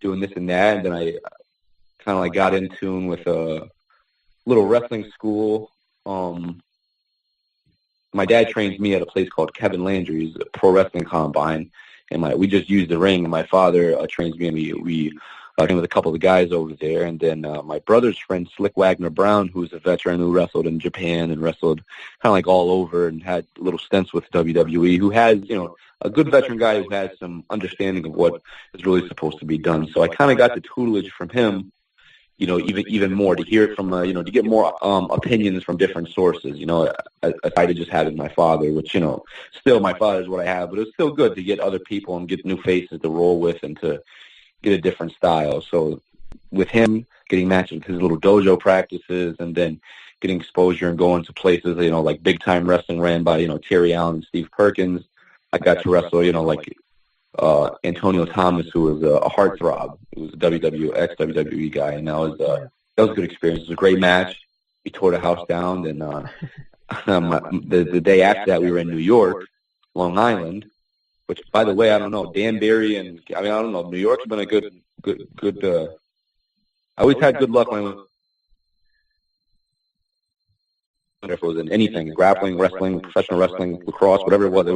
doing this and that, and then I kind of like got in tune with a little wrestling school. My dad trains me at a place called Kevin Landry's Pro Wrestling Combine, and we just used the ring, and my father trains me, and we train with a couple of guys over there, and then my brother's friend, Slick Wagner Brown, who's a veteran who wrestled in Japan and wrestled kind of like all over and had little stints with WWE, who has, a good veteran guy who has some understanding of what is really supposed to be done. So I kind of got the tutelage from him, even more to hear it from, to get more opinions from different sources, aside to just having my father, which, still my father is what I have, but it's still good to get other people and get new faces to roll with and to get a different style. So with him, getting matches with his little dojo practices, and then getting exposure and going to places, like big time wrestling ran by, Terry Allen and Steve Perkins. I got to wrestle, like Antonio Thomas, who was a heartthrob. He was a WWE guy, and that was a good experience. It was a great match. We tore the house down, and the day after that, we were in New York, Long Island, which, by the way, I don't know, Danbury, and I don't know, New York's been a good. I always had good luck when I went. If it was in anything, grappling, wrestling, professional wrestling, lacrosse, whatever it was,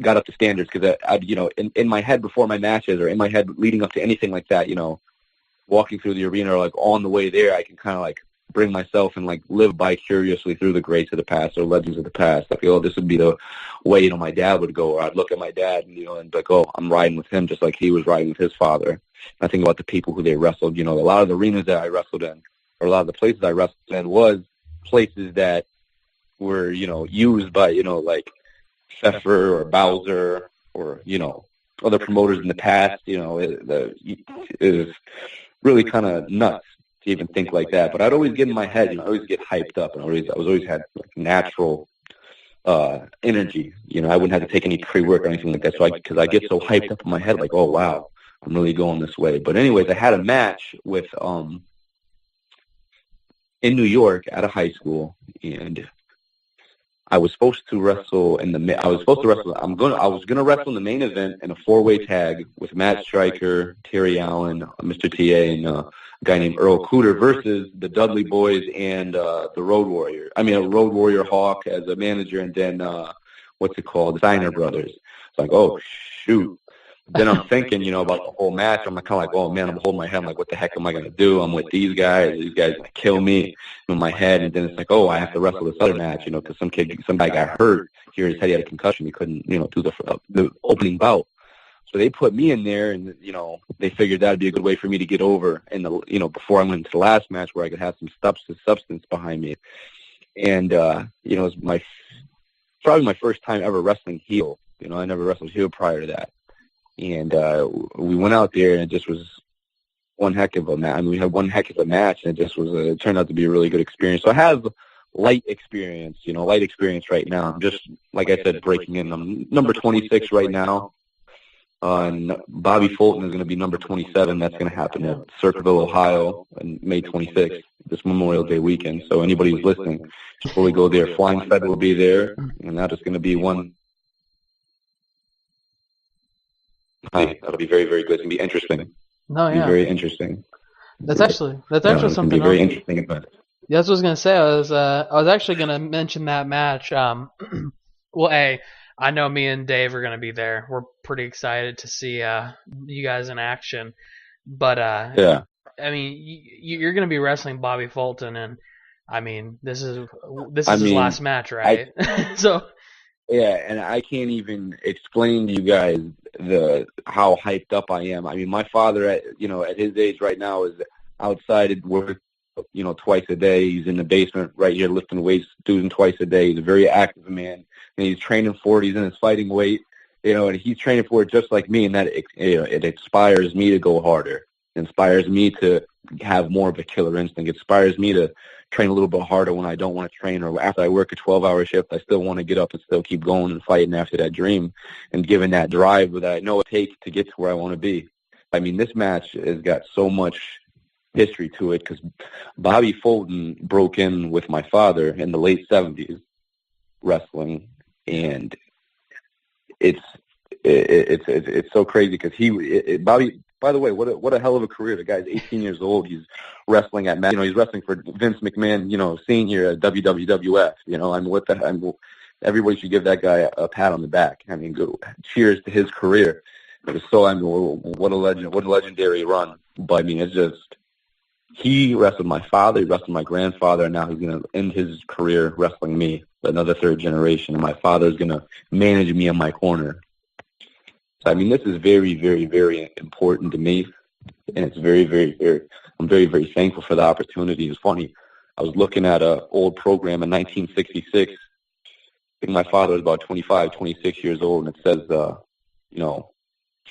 got up to standards, because I'd in my head before my matches, or in my head leading up to anything like that, walking through the arena, or like on the way there, I can kind of like bring myself and like live vicariously through the greats of the past or legends of the past. I feel this would be the way, my dad would go, or I'd look at my dad and, and be like, oh, I'm riding with him just like he was riding with his father. I think about the people who they wrestled, a lot of the arenas that I wrestled in, or a lot of the places I wrestled in was places that were, used by, like Pfeffer or Bowser or, other promoters in the past. It was really kind of nuts to even think like that. But I'd always get in my head, I always get hyped up, and I was always had like natural energy. I wouldn't have to take any pre-work or anything like that. So because I get so hyped up in my head, like, oh wow, I'm really going this way. But anyways, I had a match with in New York at a high school, and I was supposed to wrestle I was gonna wrestle in the main event in a 4-way tag with Matt Stryker, Terry Allen, Mr. TA, and a guy named Earl Cooter versus the Dudley Boys and the Road Warrior. I mean, a Road Warrior Hawk as a manager, and then the Steiner Brothers. It's like, oh shoot. Then I'm thinking, about the whole match. I'm kind of like, oh man, I'm holding my head. I'm like, what the heck am I gonna do? I'm with these guys. These guys gonna kill me in my head. And then it's like, oh, I have to wrestle this other match, because some guy got hurt. Here his head, he had a concussion. He couldn't, do the opening bout. So they put me in there, and they figured that'd be a good way for me to get over. And before I went into the last match, where I could have some substance behind me. And it was probably my first time ever wrestling heel. I never wrestled heel prior to that. And we went out there, and it just was one heck of a match. I mean, we had one heck of a match, and it turned out to be a really good experience. So I have light experience right now. I'm just, like I said, breaking in. I'm number 26 right now. And Bobby Fulton is going to be number 27. That's going to happen at Circleville, Ohio, on May 26th, this Memorial Day weekend. So anybody who's listening, just fully go there. Flying Fed will be there, and that is going to be one. That'll be very, very good. It's going to be interesting. No, yeah. Very interesting. That's actually something. Be very interesting event. Yeah, that's what I was going to say. I was actually going to mention that match. Well, I know me and Dave are going to be there. We're pretty excited to see you guys in action. But yeah, I mean, you're going to be wrestling Bobby Fulton, and I mean, this is his last match, right? So. Yeah, and I can't even explain to you guys how hyped up I am. I mean, my father at his age right now is outside at work, twice a day. He's in the basement right here lifting weights, doing twice a day. He's a very active man, and he's training for it. He's in his fighting weight, and he's training for it just like me, and that it inspires me to go harder. It inspires me to have more of a killer instinct. It inspires me to train a little bit harder when I don't want to train, or after I work a 12-hour shift, I still want to get up and still keep going and fighting after that dream and giving that drive that I know it takes to get to where I want to be. I mean, this match has got so much history to it because Bobby Fulton broke in with my father in the late 70s wrestling, and it's so crazy because Bobby. By the way, what a hell of a career. The guy's 18 years old. He's wrestling at, he's wrestling for Vince McMahon, Senior at WWF. Everybody should give that guy a pat on the back. I mean, cheers to his career. It was what a legend, what a legendary run. But I mean, it's just, he wrestled my father, he wrestled my grandfather, and now he's going to end his career wrestling me, another third generation. And my father's going to manage me in my corner. I mean, this is very, very, very important to me, and it's very, very, very, I'm very, very thankful for the opportunity. It's funny, I was looking at an old program in 1966. I think my father was about 25, 26 years old, and it says,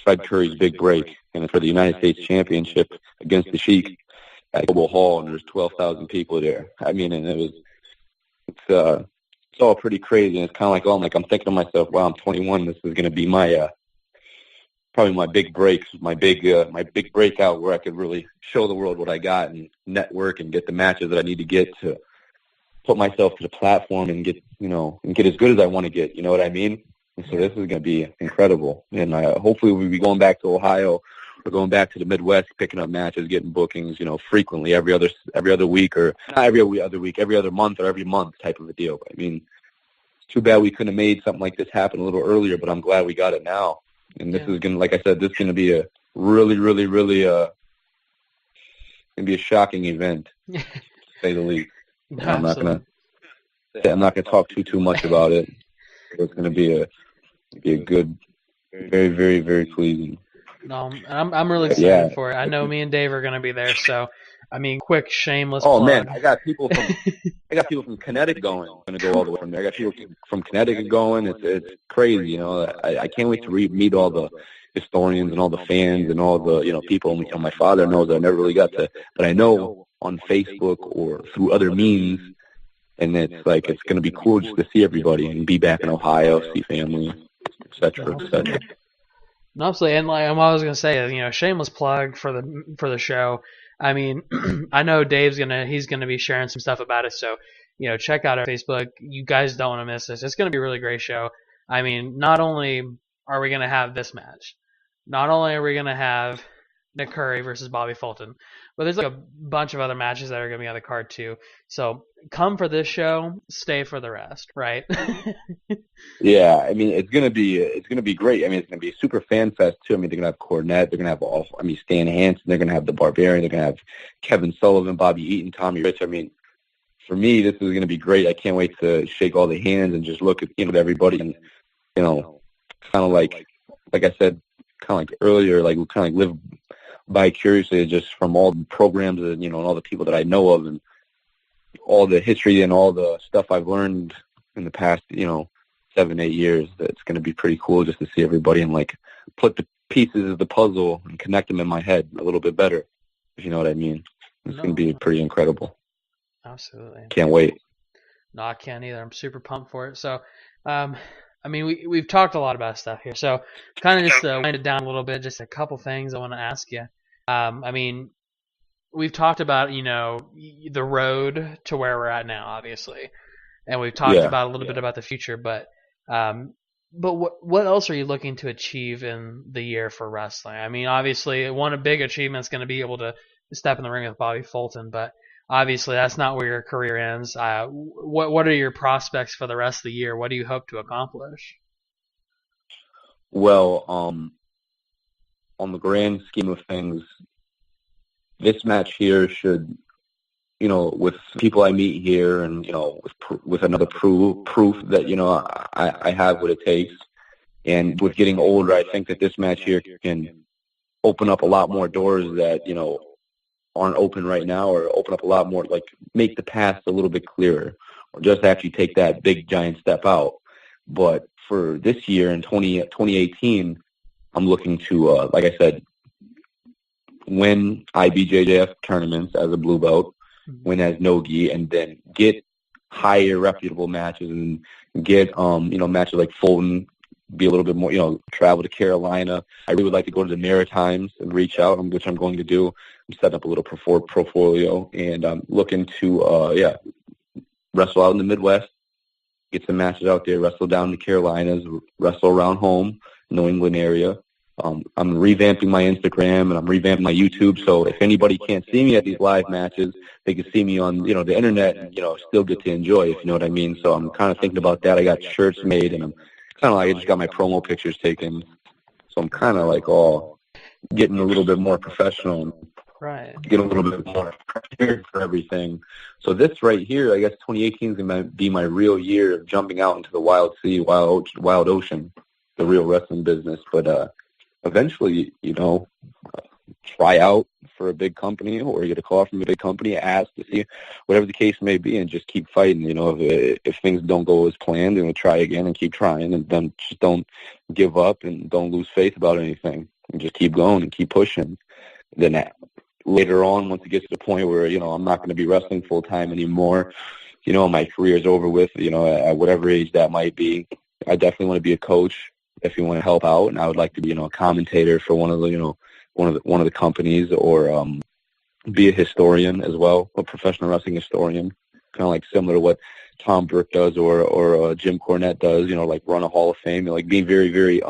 Fred Curry's big break, and it's for the United States Championship against the Sheik at Global Hall, and there's 12,000 people there. I mean, and it's all pretty crazy, and it's kind of like, I'm thinking to myself, wow, I'm 21, this is going to be my, probably my big breaks, my big breakout where I could really show the world what I got and network and get the matches that I need to get to put myself to the platform and get, and get as good as I want to get. You know what I mean? And so this is going to be incredible. And hopefully we'll be going back to Ohio or going back to the Midwest, picking up matches, getting bookings, frequently every other week, or not every other week, every other month or every month type of a deal. But I mean, it's too bad we couldn't have made something like this happen a little earlier, but I'm glad we got it now. And this is going to, like I said, this is going to be a really, really, really going to be a shocking event. say the least. And Absolutely. I'm not gonna talk too much about it. It's gonna be a good, very, very, very pleasing. No, I'm really excited for it. I know me and Dave are going to be there, so I mean, quick shameless Oh plug. man, I got people from Connecticut going. I'm gonna go all the way from there. I got people from Connecticut going. It's crazy, you know. I can't wait to meet all the historians and all the fans and all the people. You know, my father knows I never really got to, but I know on Facebook or through other means. And it's like it's gonna be cool just to see everybody and be back in Ohio, see family, etc., etc. No, absolutely, and like what I was gonna say, shameless plug for the show. I mean, I know Dave's he's gonna be sharing some stuff about it, so check out our Facebook. You guys don't want to miss this. It's gonna be a really great show. I mean, not only are we gonna have this match, not only are we gonna have Nick Curry versus Bobby Fulton, but there's like a bunch of other matches that are gonna be on the card too. So come for this show, stay for the rest, right? Yeah, I mean it's gonna be great. I mean it's gonna be a super fan fest too. I mean they're gonna have Cornette, they're gonna have Stan Hansen, they're gonna have the Barbarian, they're gonna have Kevin Sullivan, Bobby Eaton, Tommy Rich. I mean, for me this is gonna be great. I can't wait to shake all the hands and just look at everybody and kind of like I said, kind of like earlier, like we kind of live vicariously just from all the programs and and all the people that I know of and all the history and all the stuff I've learned in the past 7-8 years. That's going to be pretty cool just to see everybody and like put the pieces of the puzzle and connect them in my head a little bit better, if you know what I mean. It's going to be pretty incredible. Absolutely. Can't wait. No, I can't either. I'm super pumped for it. So, I mean, we've talked a lot about stuff here. So, kind of just to wind it down a little bit, just a couple things I want to ask you. I mean, we've talked about, the road to where we're at now, obviously. And we've talked about a little bit about the future, but what else are you looking to achieve in the year for wrestling? I mean, obviously, one big achievement is going to be able to step in the ring with Bobby Fulton, but obviously that's not where your career ends. What are your prospects for the rest of the year? What do you hope to accomplish? Well, on the grand scheme of things, this match here should, with people I meet here and, with another proof that, I have what it takes. And with getting older, I think that this match here can open up a lot more doors that, aren't open right now, or open up a lot more, like make the path a little bit clearer, or just actually take that big giant step out. But for this year in 2018, I'm looking to, like I said, win IBJJF tournaments as a blue belt, win as no-gi, and then get higher reputable matches and get matches like Fulton, be a little bit more, travel to Carolina. I really would like to go to the Maritimes and reach out, which I'm going to do. I'm setting up a little portfolio, and I'm looking to wrestle out in the Midwest, get some matches out there, wrestle down in the Carolinas, wrestle around home, New England area. I'm revamping my Instagram and I'm revamping my YouTube, so if anybody can't see me at these live matches, they can see me on the internet and still get to enjoy, if you know what I mean. So I'm kind of thinking about that. I got shirts made and I'm kind of like I just got my promo pictures taken, so I'm kind of like all getting a little bit more professional, right? Get a little bit more prepared for everything. So this right here, I guess 2018 is gonna be my real year of jumping out into the wild sea, wild ocean, the real wrestling business, but. Eventually, try out for a big company or get a call from a big company, ask to see whatever the case may be, and just keep fighting. If things don't go as planned, then we'll try again and keep trying, and then just don't give up and don't lose faith about anything, and just keep going and keep pushing. Then later on, once it gets to the point where I'm not going to be wrestling full time anymore, my career's over with. At whatever age that might be, I definitely want to be a coach. If you want to help out, and I would like to be, a commentator for one of the companies, or be a historian as well, a professional wrestling historian, kind of like similar to what Tom Burke does or Jim Cornette does. Like run a Hall of Fame, like be very, very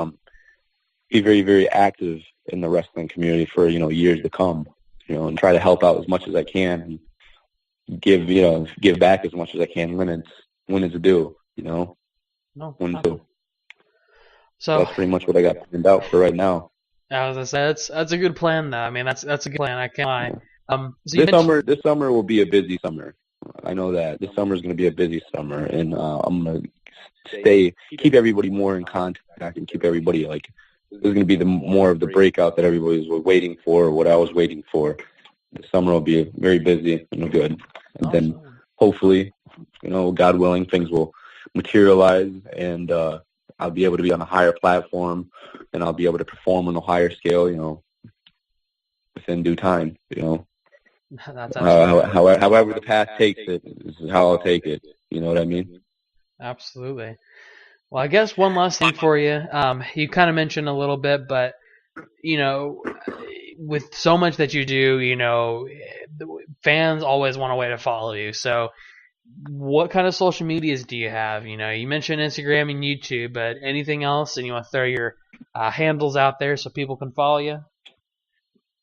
active in the wrestling community for years to come. And try to help out as much as I can, and give back as much as I can when it's due. No, when it's due. So that's pretty much what I got planned out for right now. As I said, that's a good plan, though. I mean, that's a good plan. I can't lie. So this summer will be a busy summer. I know that this summer is going to be a busy summer, and I'm going to keep everybody more in contact and keep everybody like. There's going to be more of the breakout that everybody was waiting for, or what I was waiting for. The summer will be very busy and good, and then hopefully, God willing, things will materialize, and I'll be able to be on a higher platform, and I'll be able to perform on a higher scale, within due time. That's However the path takes it is how I'll take it. You know what I mean? Absolutely. Well, I guess one last thing for you. You kind of mentioned a little bit, but with so much that you do, fans always want a way to follow you. So, what kind of social medias do you have? You mentioned Instagram and YouTube, but anything else? And you want to throw your handles out there so people can follow you?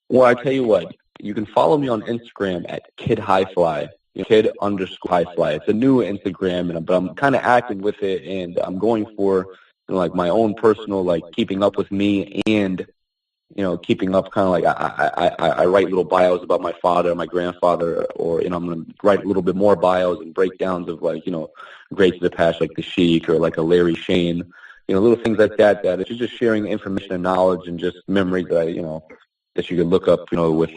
Well, I tell you what, you can follow me on Instagram at KidHighFly. Kid_Highfly. It's a new Instagram, but I'm kind of active with it, and I'm going for like my own personal, like keeping up with me, and keeping up kind of like I write little bios about my father, my grandfather, or I'm going to write a little bit more bios and breakdowns of like greats of the past, like the Sheik or like a Larry Shane, little things like that. That it's just sharing information and knowledge and just memories that that you could look up, with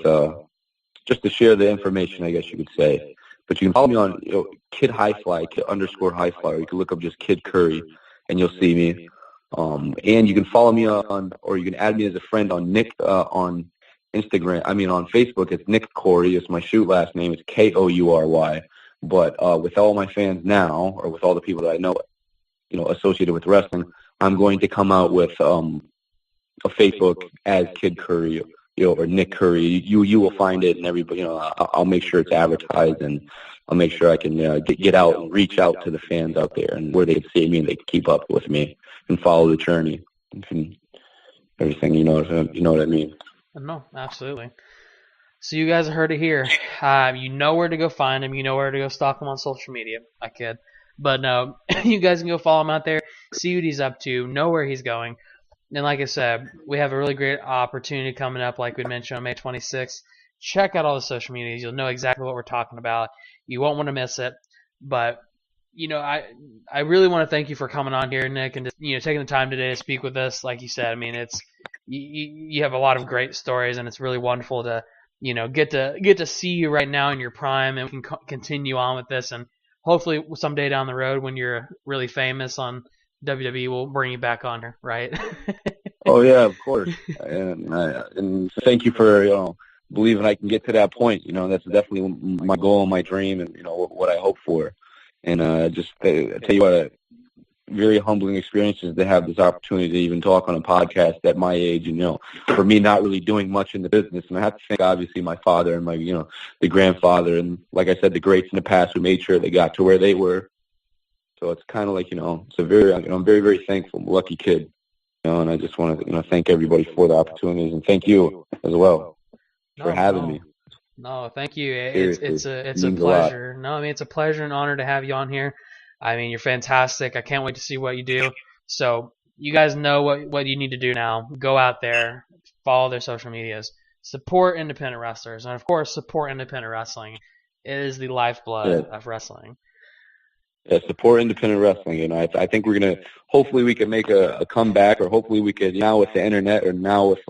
just to share the information, I guess you could say. But you can follow me on Kid Highfly, Kid_Highfly, or you can look up just Kid Curry, and you'll see me. And you can follow me or you can add me as a friend on Nick on Instagram. I mean, on Facebook, it's Nick Corey. It's my shoot last name. It's Koury. But with all my fans now, or with all the people that I know, associated with wrestling, I'm going to come out with a Facebook as Kid Curry. Or Nick Curry, you will find it, and everybody, I'll make sure it's advertised, and I'll make sure I can get out and reach out to the fans out there, and where they can see me and they can keep up with me and follow the journey and everything. You know what I mean? No, absolutely. So you guys heard it here. You know where to go find him. You know where to go stalk him on social media. I kid, but no, you guys can go follow him out there, see what he's up to, know where he's going. And like I said, we have a really great opportunity coming up, like we mentioned, on May 26th. Check out all the social medias. You'll know exactly what we're talking about. You won't want to miss it. But, I really want to thank you for coming on here, Nick, and just, taking the time today to speak with us. Like you said, I mean, it's you have a lot of great stories, and it's really wonderful to, get to see you right now in your prime, and we can continue on with this. And hopefully someday down the road, when you're really famous on WWE, will bring you back on here, right? Oh yeah, of course. And thank you for believing I can get to that point. That's definitely my goal and my dream, and what I hope for. And just tell you what, very humbling experiences to have this opportunity to even talk on a podcast at my age, and for me not really doing much in the business. And I have to thank obviously my father and my the grandfather, and like I said, the greats in the past who made sure they got to where they were. So it's kind of like, it's a very, I'm very, very thankful. I'm a lucky kid, and I just want to, thank everybody for the opportunities, and thank you as well for having me. No, thank you. It's a pleasure. No, I mean, it's a pleasure and honor to have you on here. I mean, you're fantastic. I can't wait to see what you do. So you guys know what you need to do now. Go out there, follow their social medias, support independent wrestlers, and of course, support independent wrestling. It is the lifeblood of wrestling. Yeah, support independent wrestling. I think we're gonna. Hopefully, we can make a comeback, or hopefully, we could now with the internet, or now with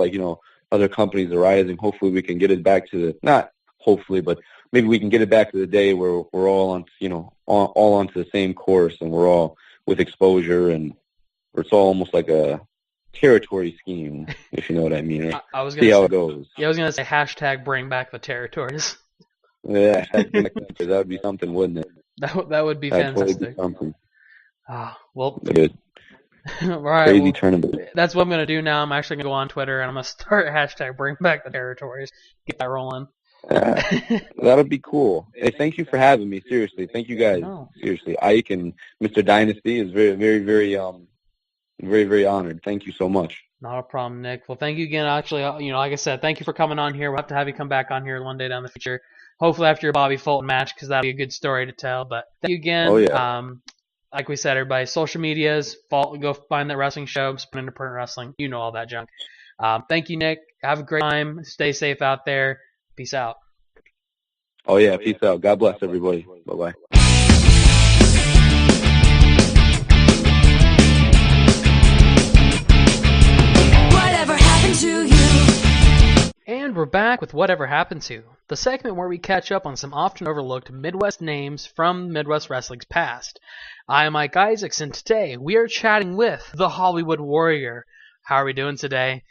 other companies arising. Hopefully, we can get it back to the not. Hopefully, but maybe we can get it back to the day where we're all on, all onto the same course, and we're all with exposure, and it's all almost like a territory scheme, if you know what I mean. I was gonna see how it goes. Yeah, I was gonna say hashtag bring back the territories. Yeah, that would be something, wouldn't it? That would be fantastic. Totally be something. Well, good. All right. Crazy tournament. That's what I'm gonna do now. I'm actually gonna go on Twitter and I'm gonna start hashtag bring back the territories. Get that rolling. That'll be cool. Hey, thank you for having me. Seriously, thank you guys. No. Seriously, Ike and Mr. Dynasty is very, very, very, very, very honored. Thank you so much. Not a problem, Nick. Well, thank you again. Actually, like I said, thank you for coming on here. We'll have to have you come back on here one day down the future. Hopefully after your Bobby Fulton match, because that'll be a good story to tell. But thank you again. Oh, yeah. Like we said, everybody, social medias, go find that wrestling show, Spin Independent Wrestling. You know all that junk. Thank you, Nick. Have a great time. Stay safe out there. Peace out. Oh, yeah. Peace out. God bless everybody. Bye-bye. Whatever happened to you? And we're back with Whatever Happened To, the segment where we catch up on some often overlooked Midwest names from Midwest Wrestling's past. I am Mike Isaacs, and today we are chatting with the Hollywood Warrior. How are we doing today?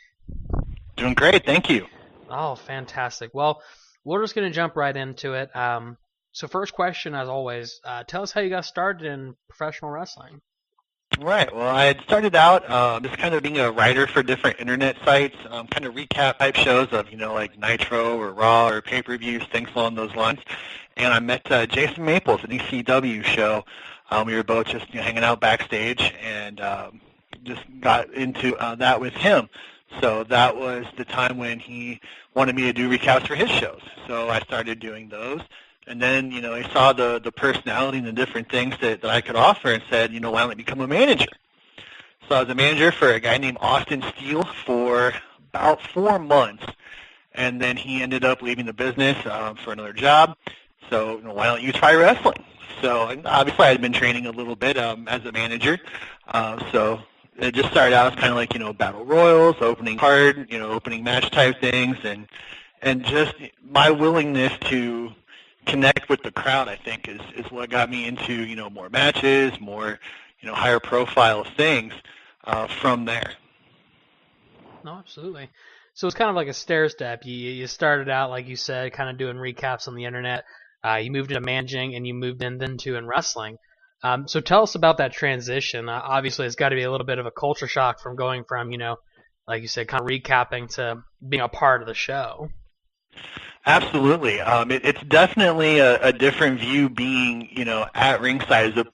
Doing great, thank you. Oh, fantastic. Well, we're just going to jump right into it. So first question, as always, tell us how you got started in professional wrestling. Right, well, I had started out just kind of being a writer for different internet sites, kind of recap type shows of, like Nitro or Raw or pay-per-views, things along those lines. And I met Jason Maples at ECW show. We were both just hanging out backstage and just got into that with him. So that was the time when he wanted me to do recaps for his shows. So I started doing those. And then, he saw the personality and the different things that I could offer and said, why don't I become a manager? So I was a manager for a guy named Austin Steele for about 4 months. And then he ended up leaving the business for another job. So, why don't you try wrestling? So obviously I had been training a little bit as a manager. So it just started out as kind of like, battle royals, opening card, opening match type things. And just my willingness to connect with the crowd, I think, is what got me into, more matches, more, higher profile things from there. No, absolutely. So it's kind of like a stair step. You started out, like you said, kind of doing recaps on the internet. You moved into managing, and you moved into wrestling. So tell us about that transition. Obviously, it's got to be a little bit of a culture shock from going from, like you said, kind of recapping to being a part of the show. Absolutely. It's definitely a different view being, at ringside as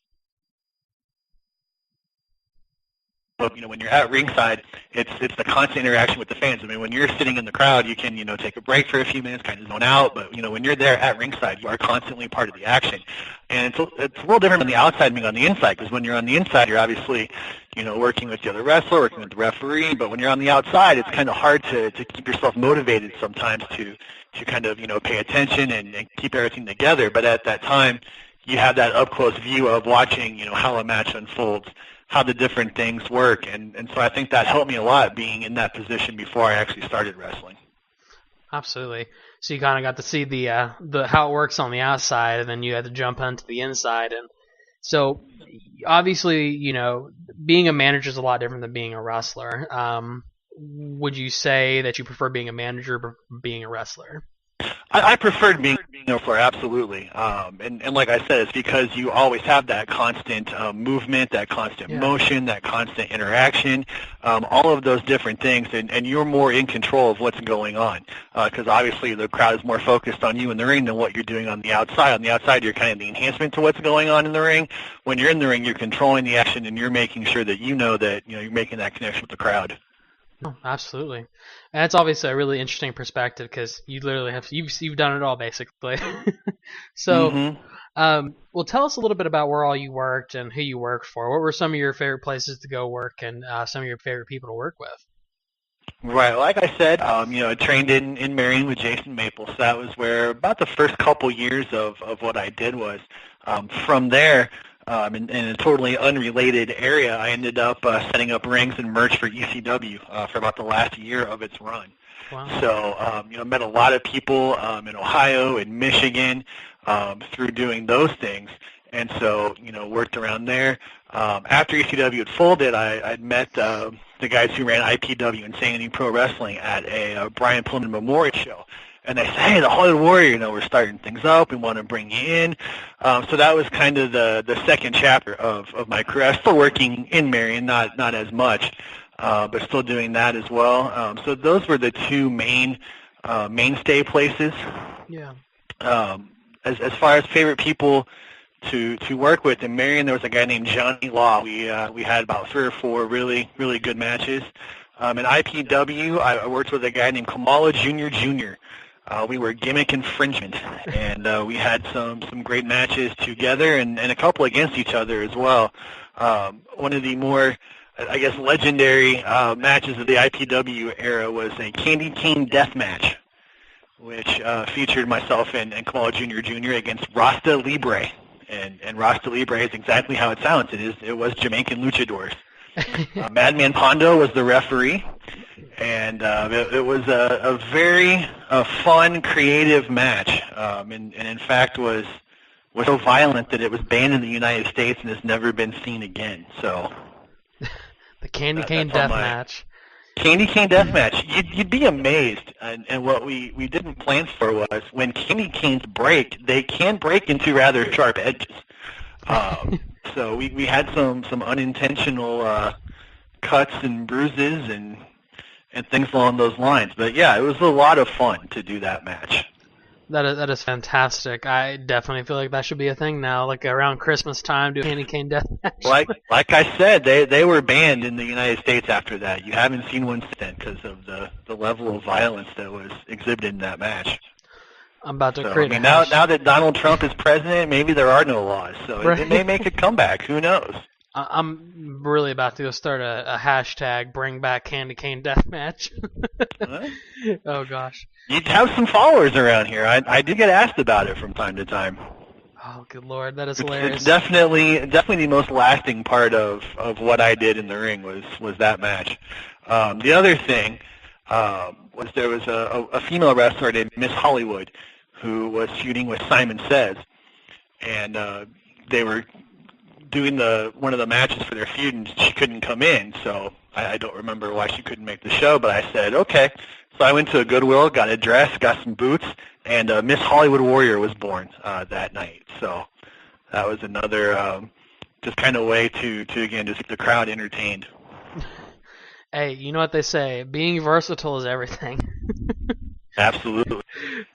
when you're at ringside, it's the constant interaction with the fans. I mean, when you're sitting in the crowd, you can, take a break for a few minutes, kind of zone out. But, when you're there at ringside, you are constantly part of the action. And it's a little different on the outside being on the inside, because when you're on the inside, you're obviously, working with the other wrestler, working with the referee. But when you're on the outside, it's kind of hard to keep yourself motivated sometimes to kind of, pay attention and keep everything together. But at that time, you have that up-close view of watching, how a match unfolds, how the different things work. And so I think that helped me a lot being in that position before I actually started wrestling. Absolutely. So you kind of got to see the how it works on the outside, and then you had to jump onto the inside. And so obviously, being a manager is a lot different than being a wrestler. Would you say that you prefer being a manager or being a wrestler? I preferred being a wrestler, absolutely. And like I said, it's because you always have that constant movement, that constant motion, that constant interaction, all of those different things, and you're more in control of what's going on. Because obviously the crowd is more focused on you in the ring than what you're doing on the outside. On the outside, you're kind of the enhancement to what's going on in the ring. When you're in the ring, you're controlling the action, and you're making sure that that you're making that connection with the crowd. Oh, absolutely. And that's obviously a really interesting perspective, because you literally you've done it all basically. So, well, tell us a little bit about where all you worked and who you worked for. What were some of your favorite places to go work, and some of your favorite people to work with? Right, like I said, I trained in Marion with Jason Maples. So that was where about the first couple years of what I did was. From there, in a totally unrelated area, I ended up setting up rings and merch for ECW for about the last year of its run. Wow. So, met a lot of people in Ohio and Michigan through doing those things. And so, worked around there. After ECW had folded, I'd met the guys who ran IPW, Insanity Pro Wrestling, at a Brian Pillman Memorial show. And they said, hey, the Hollywood Warrior, we're starting things up. We want to bring you in. So that was kind of the second chapter of my career. I was still working in Marion, not as much, but still doing that as well. So those were the two mainstay places. Yeah. As far as favorite people to work with in Marion, there was a guy named Johnny Law. We had about 3 or 4 really, really good matches. In IPW, I worked with a guy named Kamala Jr. We were Gimmick Infringement, and we had some great matches together and a couple against each other as well. One of the more, I guess, legendary matches of the IPW era was a Candy Cane Death Match, which featured myself and Kamala Jr. against Rasta Libre. And Rasta Libre is exactly how it sounds. It was Jamaican luchadors. Madman Pondo was the referee, and it was a very fun, creative match, and in fact was so violent that it was banned in the United States and has never been seen again. So the Candy Cane Death Match. Candy Cane Death Match. You'd be amazed, and what we didn't plan for was when candy canes break, they can break into rather sharp edges. So we had some unintentional cuts and bruises and things along those lines. But yeah, it was a lot of fun to do that match. That is fantastic. I definitely feel like that should be a thing now, like around Christmas time, do a Candy Cane Death Match. Like I said, they were banned in the United States after that. You haven't seen one since then because of the level of violence that was exhibited in that match. I'm about to create a now that Donald Trump is president, maybe there are no laws, so right. It may make a comeback. Who knows? I'm really about to go start a hashtag bring back Candy Cane Death Match. Oh gosh. You have some followers around here. I do get asked about it from time to time. Oh good lord, that is hilarious. It's definitely the most lasting part of what I did in the ring was that match. The other thing was there was a female wrestler named Miss Hollywood who was feuding with Simon Says, and they were doing one of the matches for their feud, and she couldn't come in, so I don't remember why she couldn't make the show, but I said, okay. So I went to a Goodwill, got a dress, got some boots, and Miss Hollywood Warrior was born that night. So that was another just kind of way to again, just keep the crowd entertained. Hey, you know what they say, being versatile is everything. Absolutely.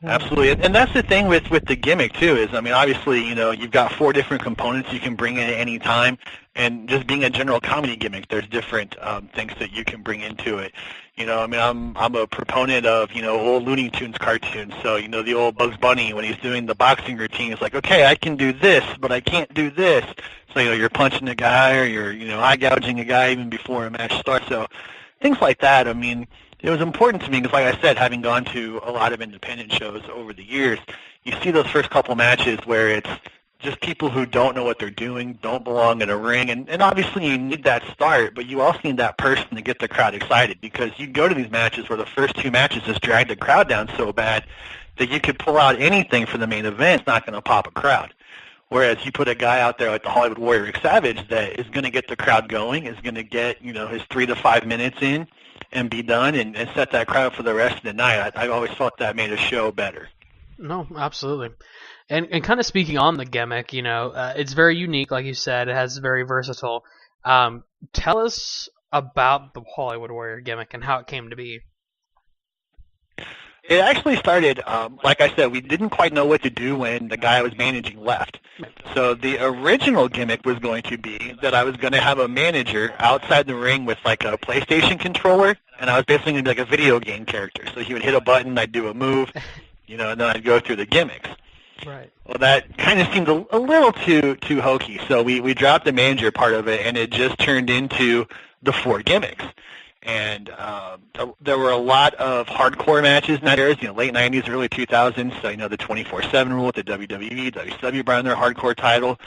And that's the thing with the gimmick, too, is, I mean, obviously, you've got 4 different components you can bring in at any time, and just being a general comedy gimmick, there's different things that you can bring into it. I mean, I'm a proponent of, old Looney Tunes cartoons, so, the old Bugs Bunny, when he's doing the boxing routine, it's like, okay, I can do this, but I can't do this. So, you're punching a guy, or you're, eye gouging a guy even before a match starts. So, things like that, I mean, it was important to me because, like I said, having gone to a lot of independent shows over the years, you see those first couple matches where it's just people who don't know what they're doing, don't belong in a ring, and obviously you need that start, but you also need that person to get the crowd excited because you go to these matches where the first 2 matches just drag the crowd down so bad that you could pull out anything for the main event, it's not going to pop a crowd. Whereas you put a guy out there like the Hollywood Warrior Rick Savage that is going to get the crowd going, is going to get his 3 to 5 minutes in, and be done and set that crowd for the rest of the night. I always thought that made a show better. No, absolutely. And kind of speaking on the gimmick, it's very unique, like you said. It has very versatile. Tell us about the Hollywood Warrior gimmick and how it came to be. It actually started, like I said, we didn't quite know what to do when the guy I was managing left. So the original gimmick was going to be that I was going to have a manager outside the ring with like a PlayStation controller, and I was basically going to be like a video game character. So he would hit a button, I'd do a move, and then I'd go through the gimmicks. Right. Well, that kind of seemed a little too hokey, so we dropped the manager part of it, and it just turned into the 4 gimmicks. And there were a lot of hardcore matches in that era, late 90s, early 2000s, so, the 24/7 rule with the WWE, WCW brought in their hardcore title.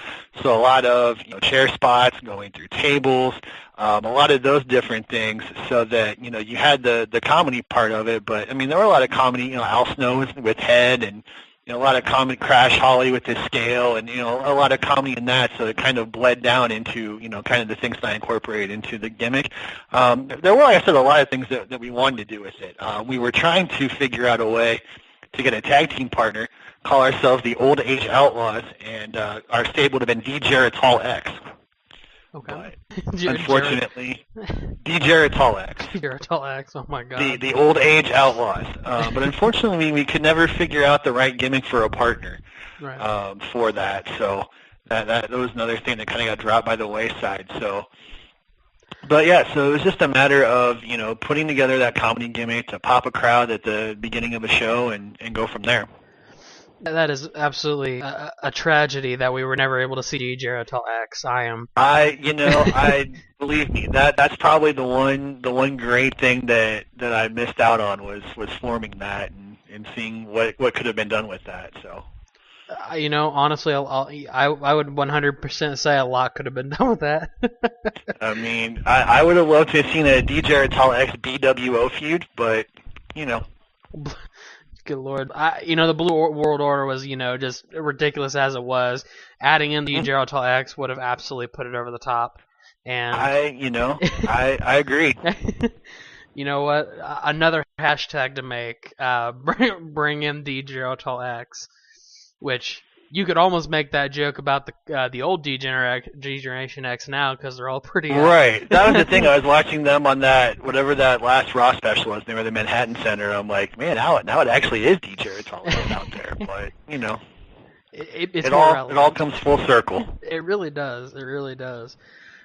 So a lot of, chair spots, going through tables, a lot of those different things so that, you had the comedy part of it. But, I mean, there were a lot of comedy, Al Snow with Head and, a lot of comedy, Crash Holly with his scale, and, a lot of comedy in that, so it kind of bled down into, kind of the things that I incorporated into the gimmick. There were, like I said, a lot of things that we wanted to do with it. We were trying to figure out a way to get a tag team partner, call ourselves the Old Age Outlaws, and our stable would have been D. Geritol X. Okay. But unfortunately, D. Geritol X. Geritol X, oh my god. The Old Age Outlaws. But unfortunately, we could never figure out the right gimmick for a partner for that. So that was another thing that kind of got dropped by the wayside. So, but yeah, so it was just a matter of, putting together that comedy gimmick to pop a crowd at the beginning of a show and go from there. That is absolutely a tragedy that we were never able to see Geritol X. I believe me, that's probably the one great thing that I missed out on was forming that and seeing what could have been done with that. So. Honestly, I would 100% say a lot could have been done with that. I mean, I would have loved to have seen a DJ Tal X BWO feud, but Good Lord, the Blue World Order was just ridiculous as it was. Adding in the Tal X would have absolutely put it over the top. And I agree. You know what? Another hashtag to make. Bring in the Tal X. Which you could almost make that joke about the old Generation X now because they're all pretty. Right. That was the thing. I was watching them on that whatever that last Raw special was. They were the Manhattan Center. I'm like, man, now it actually is DJ. It's all out there, but it all comes full circle. It really does. It really does.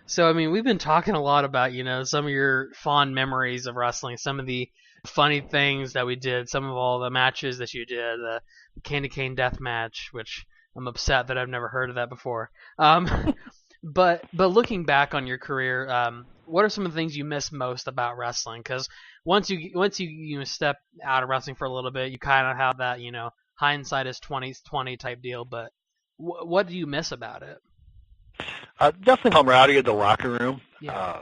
So I mean, we've been talking a lot about some of your fond memories of wrestling, some of the funny things that we did, some of all the matches that you did, the Cane to Cane death match, which I'm upset that I've never heard of that before. But looking back on your career, what are some of the things you miss most about wrestling? Because once you step out of wrestling for a little bit, you kind of have that hindsight is 20/20 type deal. But what do you miss about it? Definitely camaraderie of the locker room. Yeah.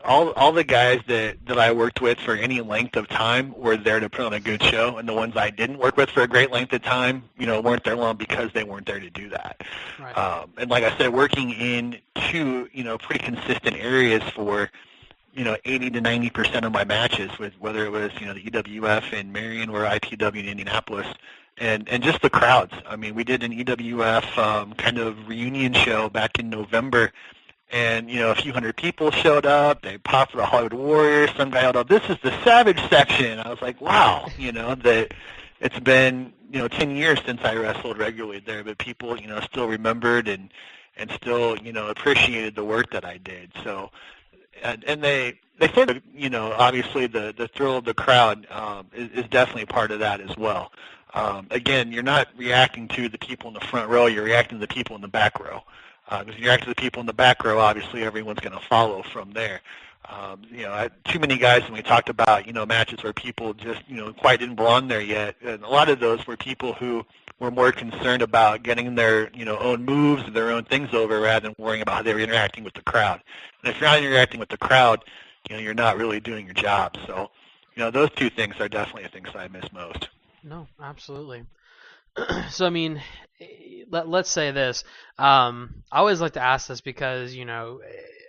All the guys that I worked with for any length of time were there to put on a good show, and the ones I didn't work with for a great length of time, weren't there long because they weren't there to do that. Right. And like I said, working in two, pretty consistent areas for, 80 to 90% of my matches, with whether it was, the EWF in Marion or IPW in Indianapolis. And just the crowds. I mean, we did an EWF kind of reunion show back in November, and a few hundred people showed up. They popped for the Hollywood Warriors. Some guy yelled out, "This is the Savage section." I was like, wow, that it's been 10 years since I wrestled regularly there, but people still remembered and still appreciated the work that I did. So and they sort of obviously the thrill of the crowd is definitely part of that as well. Again, you're not reacting to the people in the front row, you're reacting to the people in the back row. Because if you react to the people in the back row, obviously everyone's going to follow from there. Too many guys, when we talked about, matches where people just, quite didn't belong there yet, and a lot of those were people who were more concerned about getting their, own moves, their own things over, rather than worrying about how they were interacting with the crowd. And if you're not interacting with the crowd, you're not really doing your job. So, those two things are definitely the things that I miss most. No, absolutely. So, I mean, let's say this. I always like to ask this because,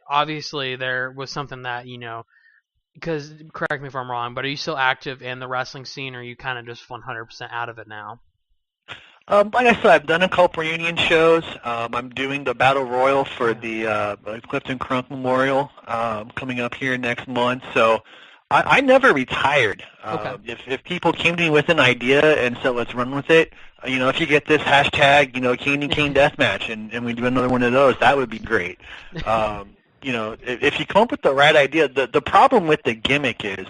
obviously there was something that, because, correct me if I'm wrong, but are you still active in the wrestling scene, or are you kind of just 100% out of it now? Like I said, I've done a couple reunion shows. I'm doing the Battle Royal for the Clifton Crunk Memorial coming up here next month. So I never retired. Okay. If people came to me with an idea and said, let's run with it, if you get this hashtag, Cane to Cane Deathmatch, and we do another one of those, that would be great. If you come up with the right idea, the problem with the gimmick is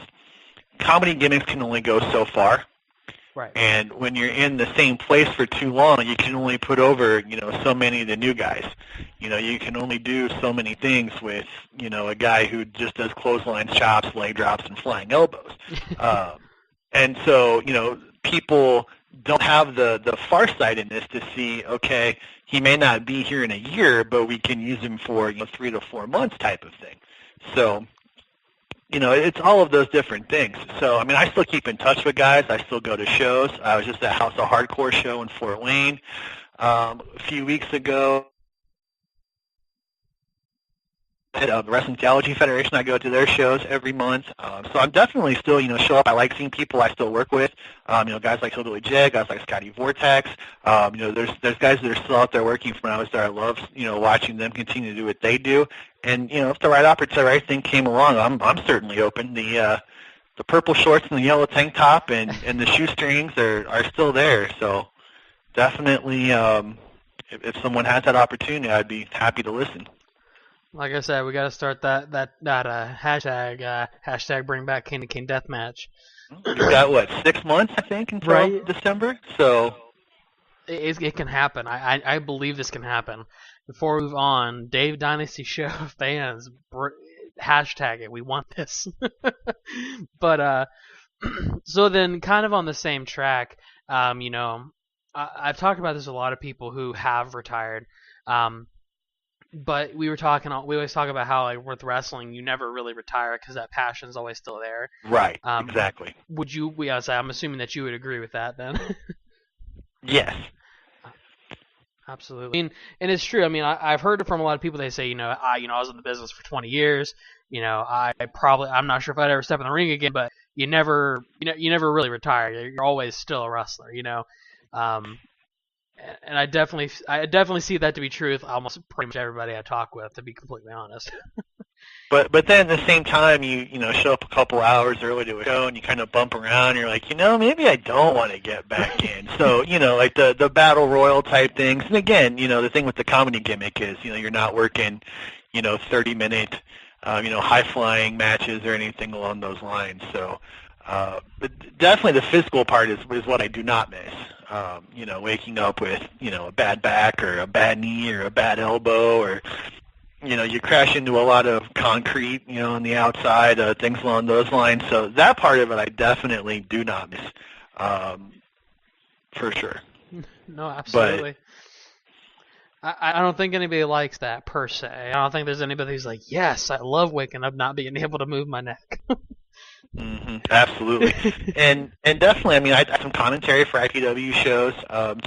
comedy gimmicks can only go so far. Right. And when you're in the same place for too long, you can only put over, so many of the new guys. You can only do so many things with, a guy who just does clotheslines, chops, leg drops, and flying elbows. And so, people don't have the farsightedness to see, okay, he may not be here in a year, but we can use him for 3 to 4 months type of thing. So, it's all of those different things. So, I mean, I still keep in touch with guys. I still go to shows. I was just at House of Hardcore show in Fort Wayne a few weeks ago. At the Wrestling Theology Federation, I go to their shows every month. So I'm definitely still, show up. I like seeing people I still work with. Guys like Hillbilly Jay, guys like Scotty Vortex. There's guys that are still out there working from when I was there. I love, watching them continue to do what they do. And, if the right opportunity, the right thing came along, I'm certainly open. The purple shorts and the yellow tank top and the shoestrings are still there. So definitely, if someone has that opportunity, I'd be happy to listen. Like I said, we got to start that hashtag bring back Cane to Cane Deathmatch. You've got 6 months, I think, until December. So it can happen. I believe this can happen. Before we move on, Dave Dynasty Show fans, hashtag it. We want this. But So then, kind of on the same track, you know, I've talked about this with a lot of people who have retired. But we always talk about how, like, with wrestling, you never really retire because that passion's always still there. Right. Exactly. I'm assuming that you would agree with that then. Yes. Absolutely. I mean, and it's true. I mean, I've heard it from a lot of people. They say, I was in the business for 20 years. I'm not sure if I'd ever step in the ring again, but you never really retire. You're always still a wrestler, And I definitely see that to be true with almost pretty much everybody I talk with, to be completely honest. But then at the same time, you show up a couple hours early to a show and you kind of bump around. And you're like, maybe I don't want to get back in. So like the battle royal type things. And again, the thing with the comedy gimmick is you're not working 30-minute high flying matches or anything along those lines. So but definitely the physical part is what I do not miss. Waking up with a bad back or a bad knee or a bad elbow, or you crash into a lot of concrete, on the outside, things along those lines. So that part of it I definitely do not miss, for sure. No, absolutely. I don't think anybody likes that per se. I don't think there's anybody who's like, yes, I love waking up not being able to move my neck. Mm-hmm, absolutely. and definitely, I mean, I did some commentary for IPW shows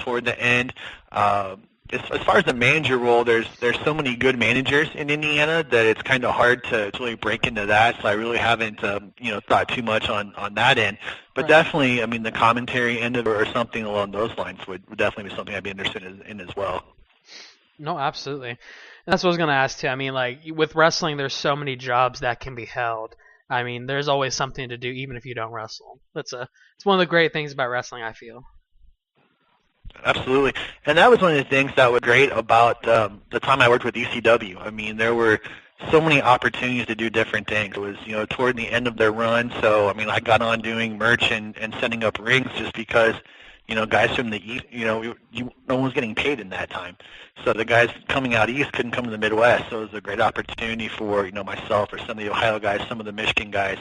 toward the end. As far as the manager role, there's so many good managers in Indiana that it's kind of hard to really break into that. So I really haven't thought too much on that end. But definitely, I mean, the commentary end of it or something along those lines would definitely be something I'd be interested in as well. No, absolutely. And that's what I was going to ask too. I mean, like, with wrestling, there's so many jobs that can be held. I mean, there's always something to do, even if you don't wrestle. It's one of the great things about wrestling, I feel. Absolutely. And that was one of the things that was great about the time I worked with ECW. I mean, there were so many opportunities to do different things. It was, toward the end of their run. So, I mean, I got on doing merch and setting up rings just because, guys from the East, no one was getting paid in that time. So the guys coming out East couldn't come to the Midwest. So it was a great opportunity for, myself or some of the Ohio guys, some of the Michigan guys,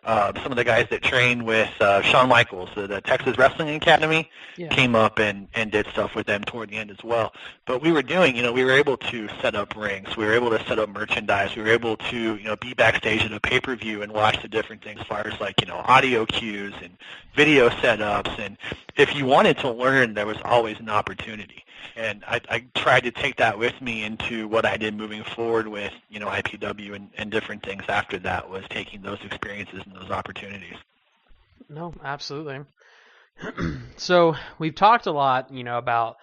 some of the guys that trained with Shawn Michaels, the Texas Wrestling Academy, came up and did stuff with them toward the end as well. But we were doing, we were able to set up rings. We were able to set up merchandise. We were able to, be backstage at a pay-per-view and watch the different things as far as, like, audio cues and video setups. And if you wanted to learn, there was always an opportunity. And I tried to take that with me into what I did moving forward with, IPW and different things after that, was taking those experiences and those opportunities. No, absolutely. So we've talked a lot, about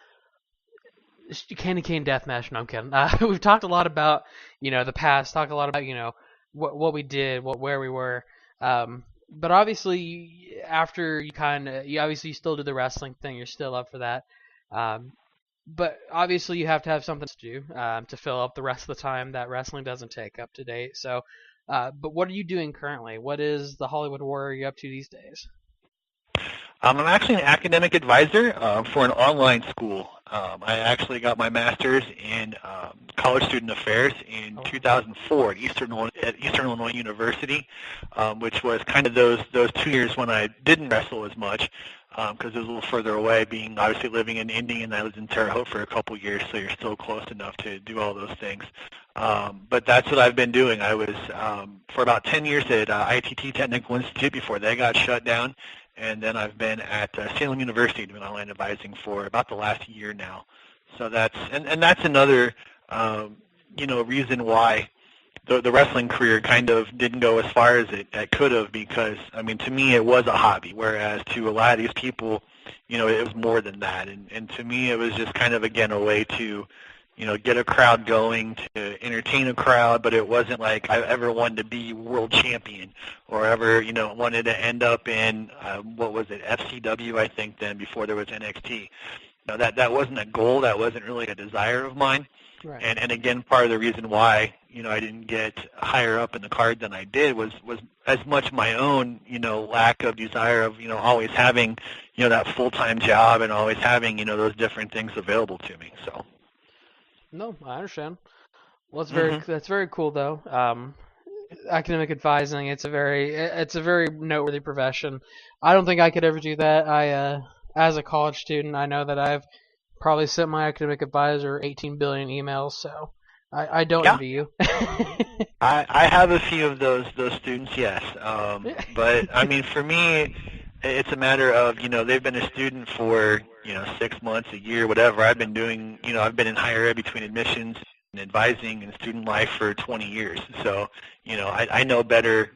Candy Cane Deathmatch. No, I'm kidding. We've talked a lot about, the past, talked a lot about, what we did, where we were. But obviously, after you still did the wrestling thing. You're still up for that. But obviously you have to have something to do to fill up the rest of the time that wrestling doesn't take up to date. So, but what are you doing currently? What is the Hollywood Warrior up to these days? I'm actually an academic advisor for an online school. I actually got my master's in college student affairs in 2004 at Eastern Illinois University, which was kind of those 2 years when I didn't wrestle as much. Because it was a little further away, being obviously living in Indy, and I was in Terre Haute for a couple years, so you're still close enough to do all those things. But that's what I've been doing. I was for about 10 years at ITT Technical Institute before they got shut down, and then I've been at Salem University doing online advising for about the last year now. So that's another reason why the wrestling career kind of didn't go as far as it could have, because, I mean, to me it was a hobby, whereas to a lot of these people, it was more than that. And to me it was just kind of, again, a way to, get a crowd going, to entertain a crowd, but it wasn't like I ever wanted to be world champion or ever, wanted to end up in, what was it, FCW, I think, then, before there was NXT. That wasn't a goal. That wasn't really a desire of mine. Right. And again, part of the reason why, I didn't get higher up in the card than I did was as much my own, lack of desire of, always having, that full-time job and always having, those different things available to me. So. No, I understand. Well, that's very cool, though. academic advising. It's a very noteworthy profession. I don't think I could ever do that. As a college student, I know that I've probably sent my academic advisor 18 billion emails, so I don't envy you. I have a few of those students, yes. But I mean, for me, it's a matter of, they've been a student for 6 months, a year, whatever. I've been doing, I've been in higher ed between admissions and advising and student life for 20 years. So, I know better,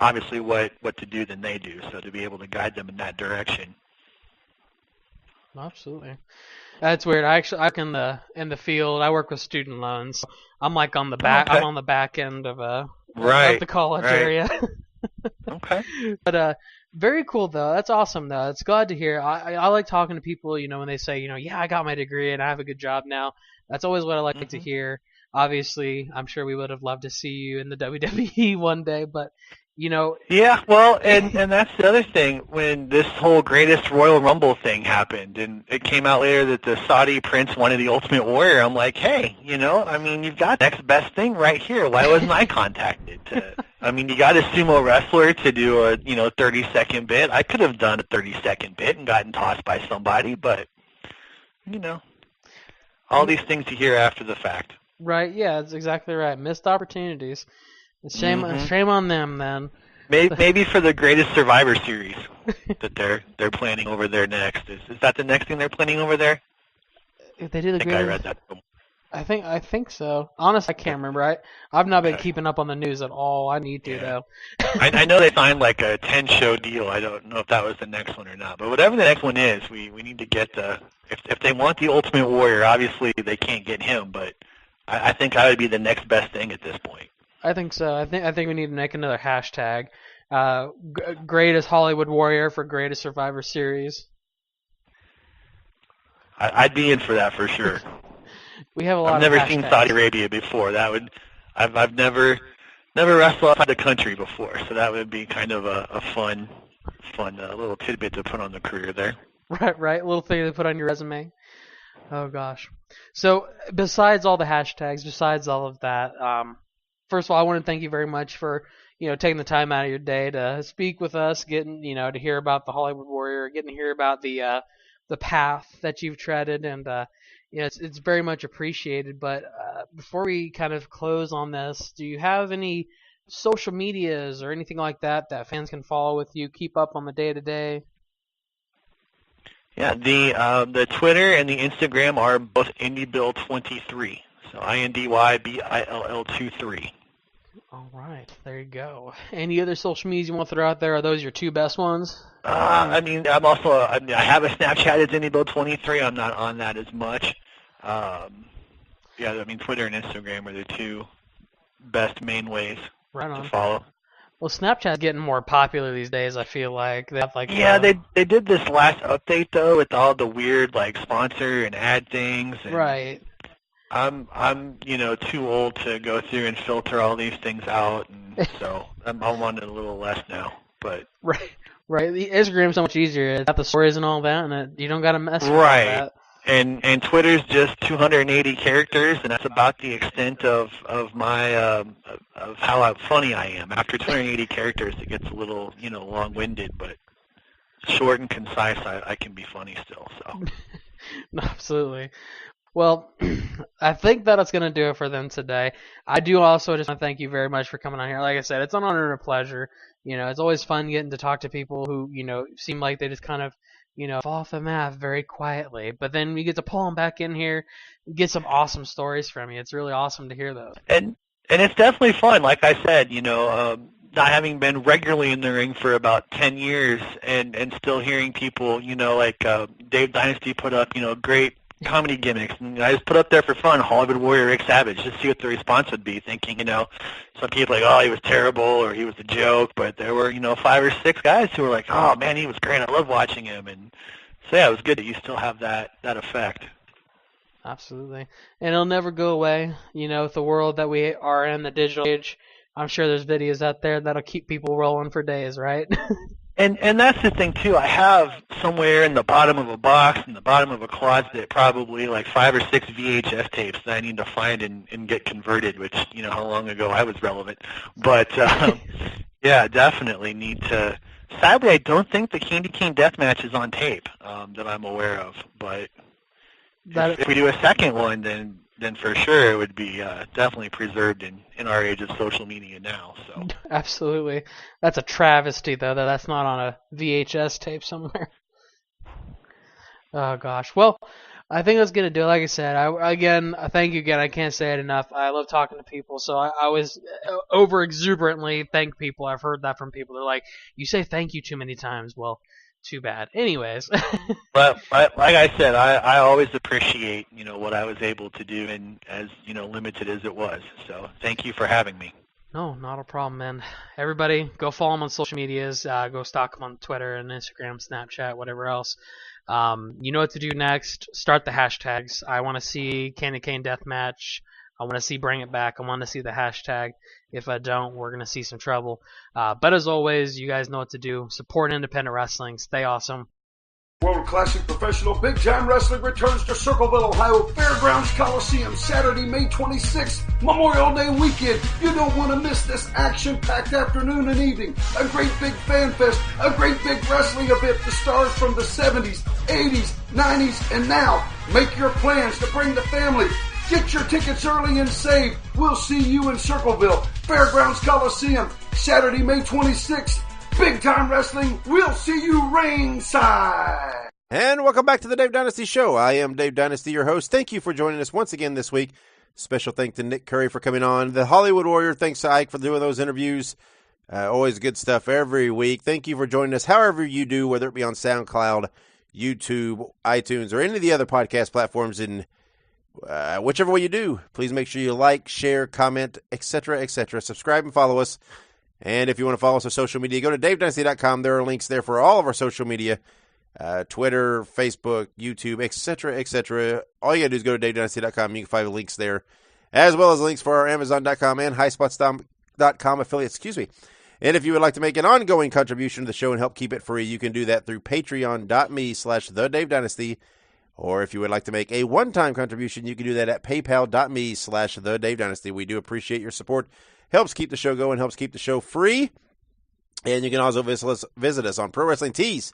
obviously, what to do than they do. So to be able to guide them in that direction. Absolutely. That's weird. I in the field. I work with student loans. I'm like on the back. Okay. I'm on the back end of of Right. the college Right. area. Okay. But very cool though. That's awesome though. It's glad to hear. I like talking to people. When they say, yeah, I got my degree and I have a good job now. That's always what I like to hear. Obviously, I'm sure we would have loved to see you in the WWE one day, but Yeah, well, and that's the other thing. When this whole Greatest Royal Rumble thing happened, and it came out later that the Saudi prince wanted the Ultimate Warrior, I'm like, hey, I mean, you've got the next best thing right here. Why wasn't I contacted? I mean, you got a sumo wrestler to do a 30-second bit. I could have done a 30-second bit and gotten tossed by somebody, but all these things you hear after the fact. Right? Yeah, that's exactly right. Missed opportunities. Shame on them then. Maybe for the Greatest Survivor Series that they're planning over there next. Is that the next thing they're planning over there? If they do the I think I read that. I think so. Honestly, I can't remember. I've not been keeping up on the news at all. I need to though. I know they signed like a 10-show deal. I don't know if that was the next one or not. But whatever the next one is, we need to get the. If they want the Ultimate Warrior, obviously they can't get him. But I think I would be the next best thing at this point. I think so. I think we need to make another hashtag. Greatest Hollywood Warrior for Greatest Survivor Series. I'd be in for that for sure. We have a lot. I've never seen Saudi Arabia before. I've never wrestled outside the country before, so that would be kind of a fun little tidbit to put on the career there. Right. Little thing to put on your resume. Oh gosh. So besides all the hashtags, besides all of that. First of all, I want to thank you very much for, taking the time out of your day to speak with us, getting, to hear about the Hollywood Warrior, getting to hear about the path that you've treaded, and it's very much appreciated. But before we kind of close on this, do you have any social medias or anything like that fans can follow with you, keep up on the day to day? Yeah, the Twitter and the Instagram are both IndyBill23, so INDYBILL23. All right, there you go. Any other social medias you want to throw out there? Are those your two best ones? I mean, I have a Snapchat. It's IndyBill23. I'm not on that as much. Yeah, I mean, Twitter and Instagram are the two best main ways to follow. Well, Snapchat's getting more popular these days, I feel like. They have they did this last update, though, with all the weird, sponsor and ad things. And right. I'm too old to go through and filter all these things out, and so I'm on it a little less now. But right. The Instagram's so much easier. It's got the stories and all that, and you don't got to mess with all that. And Twitter's just 280 characters, and that's about the extent of my of how funny I am. After 280 characters, it gets a little long-winded, but short and concise, I can be funny still. So absolutely. Well, I think that's going to do it for them today. I do also just want to thank you very much for coming on here. Like I said, it's an honor and a pleasure. It's always fun getting to talk to people who, seem like they just kind of, fall off the map very quietly. But then we get to pull them back in here and get some awesome stories from you. It's really awesome to hear those. And it's definitely fun. Like I said, not having been regularly in the ring for about 10 years and still hearing people, like Dave Dynasty put up, great comedy gimmicks, and I just put up there for fun Hollywood Warrior Rick Savage, just see what the response would be, thinking, some people like, oh, he was terrible or he was a joke, but there were, 5 or 6 guys who were like, oh man, he was great, I love watching him. And so yeah, it was good that you still have that effect. Absolutely. And it'll never go away, with the world that we are in, the digital age. I'm sure there's videos out there that'll keep people rolling for days, right? And that's the thing too. I have somewhere in the bottom of a box, in the bottom of a closet, probably like 5 or 6 VHS tapes that I need to find and get converted. Which, you know, how long ago I was relevant. But yeah, definitely need to. Sadly, I don't think the Candy Cane Deathmatch is on tape that I'm aware of. But if we do a second one, then for sure it would be definitely preserved in our age of social media now. So Absolutely. That's a travesty, though, that that's not on a VHS tape somewhere. Oh, gosh. Well, I think that's going to do it. Like I said, thank you again. I can't say it enough. I love talking to people, so I always over-exuberantly thank people. I've heard that from people. They're like, you say thank you too many times. Well, too bad. Anyways. But like I said, I always appreciate, you know, what I was able to do, and as, you know, limited as it was. So thank you for having me. No, not a problem, man. Everybody, go follow him on social medias. Go stalk him on Twitter and Instagram, Snapchat, whatever else. You know what to do next. Start the hashtags. I want to see Candy Cane Deathmatch. I want to see Bring It Back. I want to see the hashtag. If I don't, we're going to see some trouble. But as always, you guys know what to do. Support independent wrestling. Stay awesome. World Classic Professional Big Time Wrestling returns to Circleville, Ohio Fairgrounds Coliseum Saturday, May 26th, Memorial Day weekend. You don't want to miss this action-packed afternoon and evening. A great big fan fest, a great big wrestling event. The stars from the 70s, 80s, 90s, and now. Make your plans to bring the family. Get your tickets early and save. We'll see you in Circleville, Fairgrounds Coliseum, Saturday, May 26th. Big Time Wrestling, we'll see you ringside. And welcome back to the Dave Dynasty Show. I am Dave Dynasty, your host. Thank you for joining us once again this week. Special thanks to Nick Curry for coming on. The Hollywood Warrior, thanks to Ike for doing those interviews. Always good stuff every week. Thank you for joining us however you do, whether it be on SoundCloud, YouTube, iTunes, or any of the other podcast platforms. In whichever way you do, please make sure you like, share, comment, etc., etc. Subscribe and follow us. And if you want to follow us on social media, go to davedynasty.com. There are links there for all of our social media, Twitter, Facebook, YouTube, etc., etc. All you got to do is go to davedynasty.com. You can find links there, as well as links for our Amazon.com and highspots.com affiliates. And if you would like to make an ongoing contribution to the show and help keep it free, you can do that through patreon.me/thedavedynasty. Or if you would like to make a one-time contribution, you can do that at paypal.me/thedavedynasty. We do appreciate your support. Helps keep the show going, helps keep the show free. And you can also visit us on Pro Wrestling Tees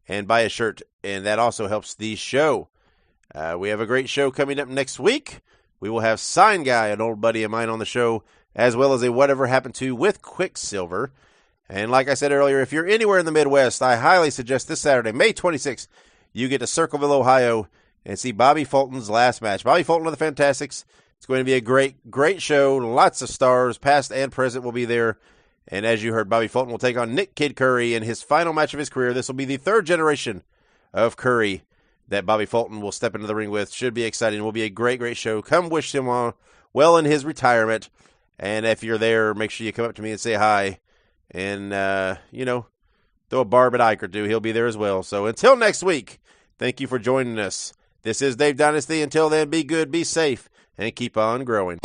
and buy a shirt, and that also helps the show. We have a great show coming up next week. We will have Sign Guy, an old buddy of mine, on the show, as well as a Whatever Happened To with Quicksilver. And like I said earlier, if you're anywhere in the Midwest, I highly suggest this Saturday, May 26th, you get to Circleville, Ohio, and see Bobby Fulton's last match. Bobby Fulton of the Fantastics. It's going to be a great, great show. Lots of stars, past and present, will be there. And as you heard, Bobby Fulton will take on Nick Kid Curry in his final match of his career. This will be the third generation of Curry that Bobby Fulton will step into the ring with. Should be exciting. It will be a great, great show. Come wish him well in his retirement. And if you're there, make sure you come up to me and say hi. And, throw a barb at Ike or two. He'll be there as well. So until next week, thank you for joining us. This is Dave Dynasty. Until then, be good, be safe, and keep on growing.